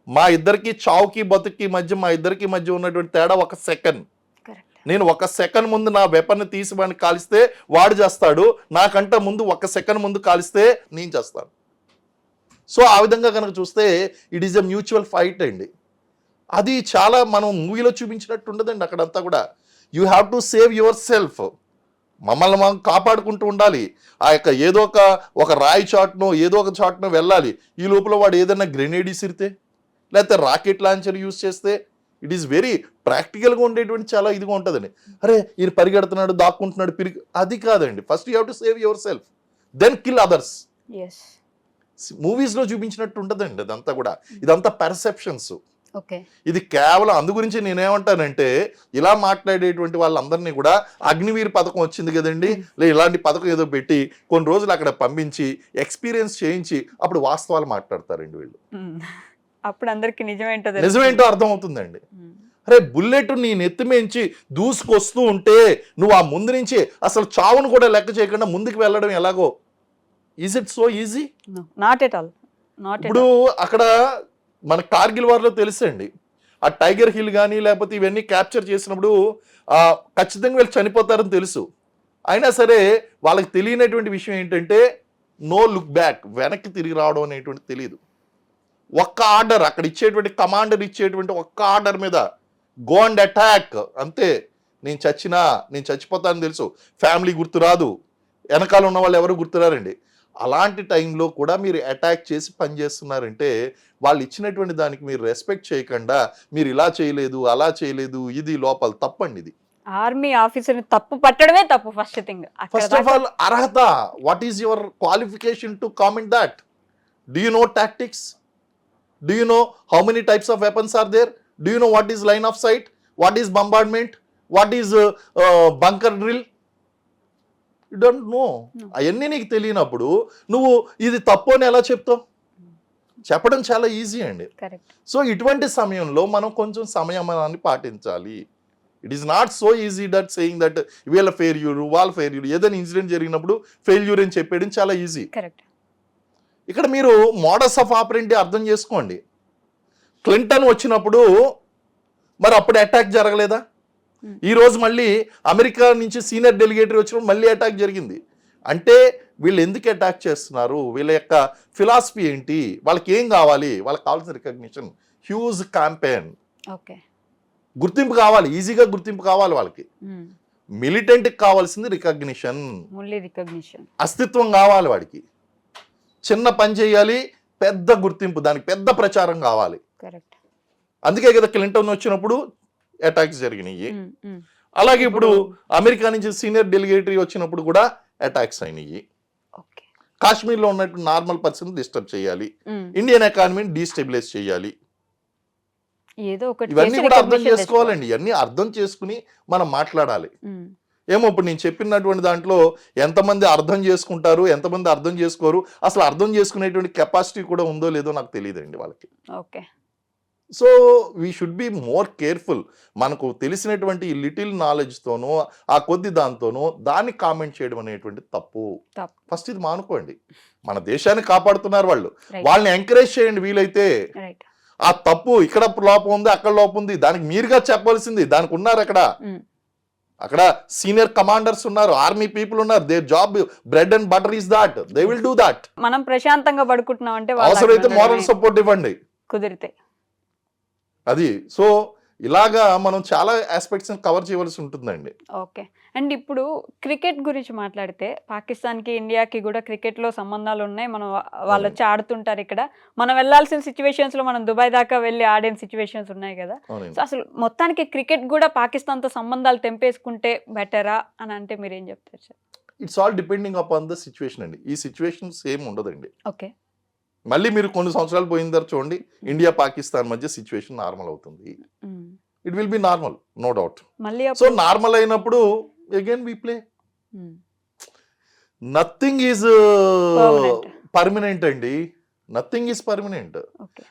C: మా ఇద్దరికి చావుకి బతుక్కి మధ్య, మా ఇద్దరికి మధ్య ఉన్నటువంటి తేడా 1 సెకండ్. నేను 1 సెకండ్ ముందు నా వెపన్ తీసి వాడిని కాలిస్తే వాడు చేస్తాడు, నాకంటే ముందు 1 సెకండ్ ముందు కాలిస్తే నేను చేస్తాను. సో ఆ విధంగా కనుక చూస్తే it is a mutual fight అండి. అది చాలా మనం మూవీలో చూపించినట్టు ఉండదండి అక్కడంతా కూడా. You have to save your self. మమ్మల్ని మనం కాపాడుకుంటూ ఉండాలి. ఆ యొక్క ఏదో ఒక రాయి చాట్నో ఏదో ఒక చాట్నో వెళ్ళాలి. ఈ లోపల వాడు ఏదైనా గ్రెనేడ్ ఇసిరితే లేకపోతే రాకెట్ లాంచర్ యూజ్ చేస్తే ఇట్ ఈస్ వెరీ ప్రాక్టికల్గా ఉండేటువంటి చాలా ఇదిగా ఉంటుందండి. అరే ఈయన పరిగెడుతున్నాడు, దాక్కుంటున్నాడు, అది కాదండి. First you have to save yourself, then kill others. మూవీస్లో చూపించినట్టు ఉండదండి అదంతా కూడా. ఇదంతా పర్సెప్షన్స్. ఇది కేవలం అందు గురించి నేనేమంటానంటే, ఇలా మాట్లాడేటువంటి వాళ్ళందరినీ కూడా అగ్నివీర్ పథకం వచ్చింది కదండి, ఇలాంటి పథకం ఏదో పెట్టి కొన్ని రోజులు అక్కడ పంపించి ఎక్స్పీరియన్స్ చేయించి అప్పుడు వాస్తవాలు మాట్లాడతారండి వీళ్ళు.
B: అప్పుడు అందరికి
C: నిజమేంటో అర్థం అవుతుందండి. అరే బుల్లెట్ నీ నెత్తిమించి దూసుకొస్తూ ఉంటే నువ్వు ఆ ముందు నుంచి అసలు చావును కూడా లెక్క చేయకుండా ముందుకు వెళ్ళడం ఎలాగో, is it so easy?
B: Not at all.
C: ఇప్పుడు అక్కడ మన కార్గిల్ వార్లో తెలుసండి, ఆ టైగర్ హిల్ కానీ లేకపోతే ఇవన్నీ క్యాప్చర్ చేసినప్పుడు ఖచ్చితంగా వీళ్ళు చనిపోతారని తెలుసు. అయినా సరే వాళ్ళకి తెలియనటువంటి విషయం ఏంటంటే నో లుక్ బ్యాక్, వెనక్కి తిరిగి రావడం అనేటువంటి తెలియదు. ఒక్క ఆర్డర్ అక్కడ ఇచ్చేటువంటి కమాండర్ ఇచ్చేటువంటి ఒక్క ఆర్డర్ మీద గో అండ్ అటాక్ అంతే. నేను చచ్చిపోతానని తెలుసు, ఫ్యామిలీ గుర్తురాదు, వెనకాల ఉన్న వాళ్ళు ఎవరు గుర్తురారండి. అలాంటి టైంలో కూడా మీరు అటాక్ చేసి పనిచేస్తున్నారంటే వాళ్ళు ఇచ్చినటువంటి దానికి మీరు రెస్పెక్ట్ చేయకుండా మీరు ఇలా చేయలేదు అలా చేయలేదు, ఇది లోపల తప్పండి. ఇది
B: ఆర్మీ ఆఫీసర్ తప్పు పట్టడమే తప్పు. ఫస్ట్
C: ఆఫ్ ఆల్ అర్హత, what is your qualification to comment that? Do you know tactics? Do you know how many types of weapons are there? Do you know what is line of sight? What is bombardment? What is bunker drill? You don't know. అవన్నీ నీకు తెలియనప్పుడు నువ్వు ఇది తప్పు అని ఎలా చెప్తావు? చెప్పడం చాలా ఈజీ అండి. సో ఇటువంటి సమయంలో మనం కొంచెం సంయమనాన్ని పాటించాలి. It is not so easy that saying that వీళ్ళ ఫెయిల్యూర్ వాళ్ళ ఫెయిల్యూర్. ఏదైనా ఇన్సిడెంట్ జరిగినప్పుడు ఫెయిల్యూర్ అని చెప్పేయడం చాలా ఈజీ. ఇక్కడ మీరు మోడస్ ఆఫ్ ఆపరెంటీ అర్థం చేసుకోండి. క్లింటన్ వచ్చినప్పుడు మరి అప్పుడు అటాక్ జరగలేదా? ఈ రోజు మళ్ళీ అమెరికా నుంచి సీనియర్ డెలిగేటరీ వచ్చినప్పుడు మళ్ళీ అటాక్ జరిగింది. అంటే వీళ్ళు ఎందుకు అటాక్ చేస్తున్నారు? వీళ్ళ యొక్క ఫిలాసఫీ ఏంటి? వాళ్ళకి ఏం కావాలి? వాళ్ళకి కావాల్సిన రికగ్నిషన్, హ్యూజ్ క్యాంపెయిన్, గుర్తింపు కావాలి, ఈజీగా గుర్తింపు కావాలి వాళ్ళకి. మిలిటెంట్కి కావాల్సింది రికగ్నిషన్, అస్తిత్వం కావాలి వాడికి. చిన్న పని చేయాలి, పెద్ద గుర్తింపు, దానికి పెద్ద ప్రచారం కావాలి. అందుకే కదా క్లింటన్ వచ్చినప్పుడు అటాక్స్ జరిగినాయి. అలాగే ఇప్పుడు అమెరికా నుంచి సీనియర్ డెలిగేటరీ వచ్చినప్పుడు కూడా అటాక్స్ అయినాయి. కాశ్మీర్లో ఉన్నట్టు నార్మల్ పర్సన్ డిస్టర్బ్ చేయాలి, ఇండియన్ ఎకానమీని డీస్టెబిలైజ్ చేయాలి. ఇవన్నీ కూడా అర్థం చేసుకోవాలండి. ఇవన్నీ అర్థం చేసుకుని మనం మాట్లాడాలి. ఏమో ఇప్పుడు నేను చెప్పినటువంటి దాంట్లో ఎంతమంది అర్థం చేసుకుంటారు, ఎంతమంది అర్థం చేసుకోరు, అసలు అర్థం చేసుకునేటువంటి కెపాసిటీ కూడా ఉందో లేదో నాకు తెలియదండి వాళ్ళకి. So we should be more careful. మనకు తెలిసినటువంటి లిటిల్ నాలెడ్జ్తోనో ఆ కొద్ది దాంతోనో దాన్ని కామెంట్ చేయడం అనేటువంటి తప్పు. ఫస్ట్ ఇది మానుకోండి. మన దేశాన్ని కాపాడుతున్నారు వాళ్ళు, వాళ్ళని ఎంకరేజ్ చేయండి వీలైతే. ఆ తప్పు ఇక్కడ లోపం ఉంది, అక్కడ లోపం ఉంది, దానికి మీరుగా చెప్పాల్సింది. దానికి ఉన్నారు అక్కడ సీనియర్ కమాండర్స్ ఉన్నారు, ఆర్మీ పీపుల్ ఉన్నారు. Their job bread and butter is that, they will do that.
B: మనం ప్రశాంతంగా పడుకుంటున్నాం అంటే
C: అవసరమైతే మోరల్ సపోర్ట్ ఇవ్వండి
B: కుదిరితే.
C: అది సో ఇలాగా మనం చాలా ఆస్పెక్ట్స్ కవర్ చేయవలసి ఉంటుందండి.
B: ఓకే. అండ్ ఇప్పుడు క్రికెట్ గురించి మాట్లాడితే పాకిస్తాన్కి ఇండియాకి కూడా క్రికెట్లో సంబంధాలు ఉన్నాయి. వాళ్ళు వచ్చి ఆడుతుంటారు ఇక్కడ. మనం వెళ్ళాల్సిన సిచ్యువేషన్స్లో మనం దుబాయ్ దాకా వెళ్ళి ఆడిన సిచ్యువేషన్స్ ఉన్నాయి కదా. సో అసలు మొత్తానికి క్రికెట్ కూడా పాకిస్తాన్తో సంబంధాలు తెంపేసుకుంటే బెటరా అని అంటే మీరు ఏం చెప్తారు sir?
C: It's all depending upon the situation అండి. ఈ సిచ్యువేషన్ సేమ్ ఉండదండి.
B: ఓకే.
C: మళ్ళీ మీరు కొన్ని సంవత్సరాలు పోయిన తర్వాత చూడండి, ఇండియా పాకిస్తాన్ మధ్య సిచ్యువేషన్ నార్మల్ అవుతుంది. It will be normal, no doubt. So normal అయినప్పుడు again we play. Nothing is permanent అండి, నథింగ్ ఈజ్ పర్మనెంట్.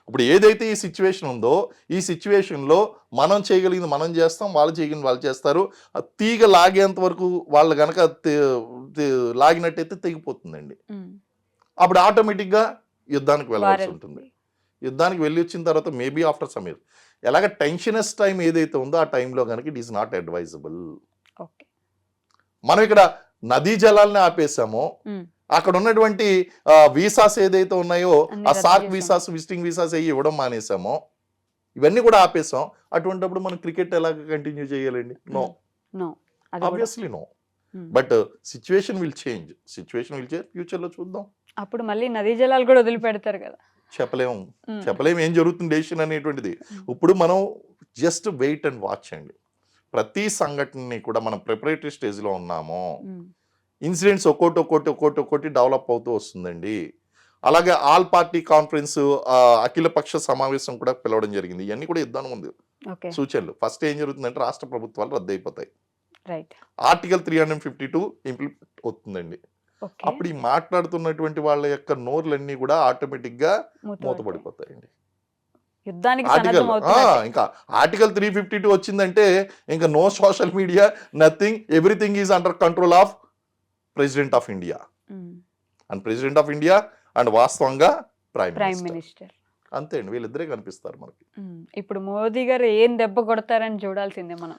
C: ఇప్పుడు ఏదైతే ఈ సిచ్యువేషన్ ఉందో ఈ సిచ్యువేషన్లో మనం చేయగలిగింది మనం చేస్తాం, వాళ్ళు చేయగలిగింది వాళ్ళు చేస్తారు. తీగ లాగేంత వరకు వాళ్ళు కనుక లాగినట్టయితే తెగిపోతుందండి. అప్పుడు ఆటోమేటిక్గా యుద్ధానికి వెళ్ళాల్సి ఉంటుంది. యుద్ధానికి వెళ్ళి వచ్చిన తర్వాత మేబీ ఆఫ్టర్ సమ్ ఇయర్ ఎలాగ టెన్షనస్ టైం ఏదైతే ఉందో ఆ టైంలో కనుక ఇట్ ఈస్ నాట్ అడ్వైజబుల్. మనం ఇక్కడ నదీ జలాలని ఆపేసామో, అక్కడ ఉన్నటువంటి వీసాస్ ఏదైతే ఉన్నాయో ఆ సార్క్ వీసాస్, విజిటింగ్ వీసాస్ ఇవ్వడం మానేసామో, ఇవన్నీ కూడా ఆపేసాం. అటువంటిప్పుడు మనం క్రికెట్ ఎలాగ కంటిన్యూ చేయాలండి? నో,
B: నో అది కూడా.
C: Obviously no.
B: Hmm.
C: But situation will change, ఫ్యూచర్లో చూద్దాం.
B: అప్పుడు మళ్ళీ నదీ జలాలు కూడా వదిలిపెడతారు కదా.
C: చెప్పలేము,
B: Hmm.
C: ఏం జరుగుతుంది డెసిషన్ అనేటువంటిది. ఇప్పుడు మనం జస్ట్ వెయిట్ అండ్ వాచ్ అండి. ప్రతి సంఘటనని కూడా మనం ప్రిపరేటరీ స్టేజ్లో ఉన్నాము.
B: Hmm.
C: ఇన్సిడెంట్స్ ఒక్కోటి డెవలప్ అవుతూ వస్తుందండి. అలాగే ఆల్ పార్టీ కాన్ఫరెన్స్, అఖిలపక్ష సమావేశం కూడా పిలవడం జరిగింది. ఇవన్నీ కూడా యుద్ధానికి ముందు
B: ఓకే
C: సూచనలు. ఫస్ట్ ఏం జరుగుతుందంటే రాష్ట్ర ప్రభుత్వాలు రద్దు అయిపోతాయి.
B: రైట్.
C: ఆర్టికల్ 352 ఇంప్లిమెంట్ అవుతుందండి.
B: ఓకే
C: అప్పుడు ఈ మాట్లాడుతున్నటువంటి వాళ్ళ యొక్క నోర్లన్నీ కూడా ఆటోమేటిక్ గా మూతపడిపోతాయండి.
B: యుద్ధానికి
C: ఆర్టికల్
B: సన్నద్ధం అవుతున్నట్టే.
C: ఇంకా ఆర్టికల్ 352 వచ్చిందంటే ఇంకా no social media, nothing, everything is under control of president of India.
B: Hmm.
C: And president of India and వాస్తవంగా
B: ప్రైమ్
C: ప్రైమ్
B: మినిస్టర్.
C: అంతే అండి, వీళ్ళిద్దరే కనిపిస్తారు మనకి.
B: ఇప్పుడు మోదీ గారు ఏం దెబ్బ కొడతారని చూడాల్సిందే మనం.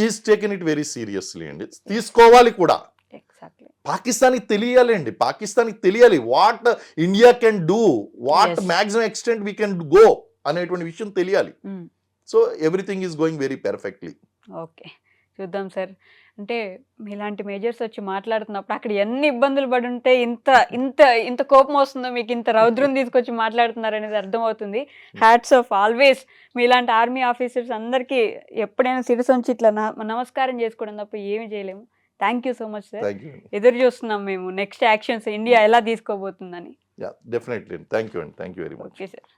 C: Is taken it very seriously అండి. తీసుకోవాలి కూడా.
B: ఎగ్జాక్ట్లీ.
C: పాకిస్తాన్కి తెలియాలి అండి, పాకిస్తాన్కి తెలియాలి what India can do, what
B: Yes.
C: Maximum extent we can go అనేటువంటి విషయం తెలియాలి. So everything is going very perfectly.
B: Okay చూద్దాం సార్. అంటే మీలాంటి మేజర్స్ వచ్చి మాట్లాడుతున్నప్పుడు అక్కడ ఎన్ని ఇబ్బందులు పడి ఉంటే ఇంత ఇంత ఇంత కోపం వస్తుందో, మీకు ఇంత రౌద్రం తీసుకొచ్చి మాట్లాడుతున్నారు అనేది అర్థమవుతుంది. Hats off always. మీలాంటి ఆర్మీ ఆఫీసర్స్ అందరికీ ఎప్పుడైనా శిరసు ఉంచి ఇట్లా నమస్కారం చేసుకోవడం తప్ప ఏమి చేయలేము. Thank you so much sir.
C: Thank you.
B: ఎదురు చూస్తున్నాం మేము నెక్స్ట్ యాక్షన్స్ ఇండియా ఎలా తీసుకోబోతుందని.
C: డెఫినెట్లీ. థ్యాంక్ యూ అండి, thank you very much.
B: Okay sir.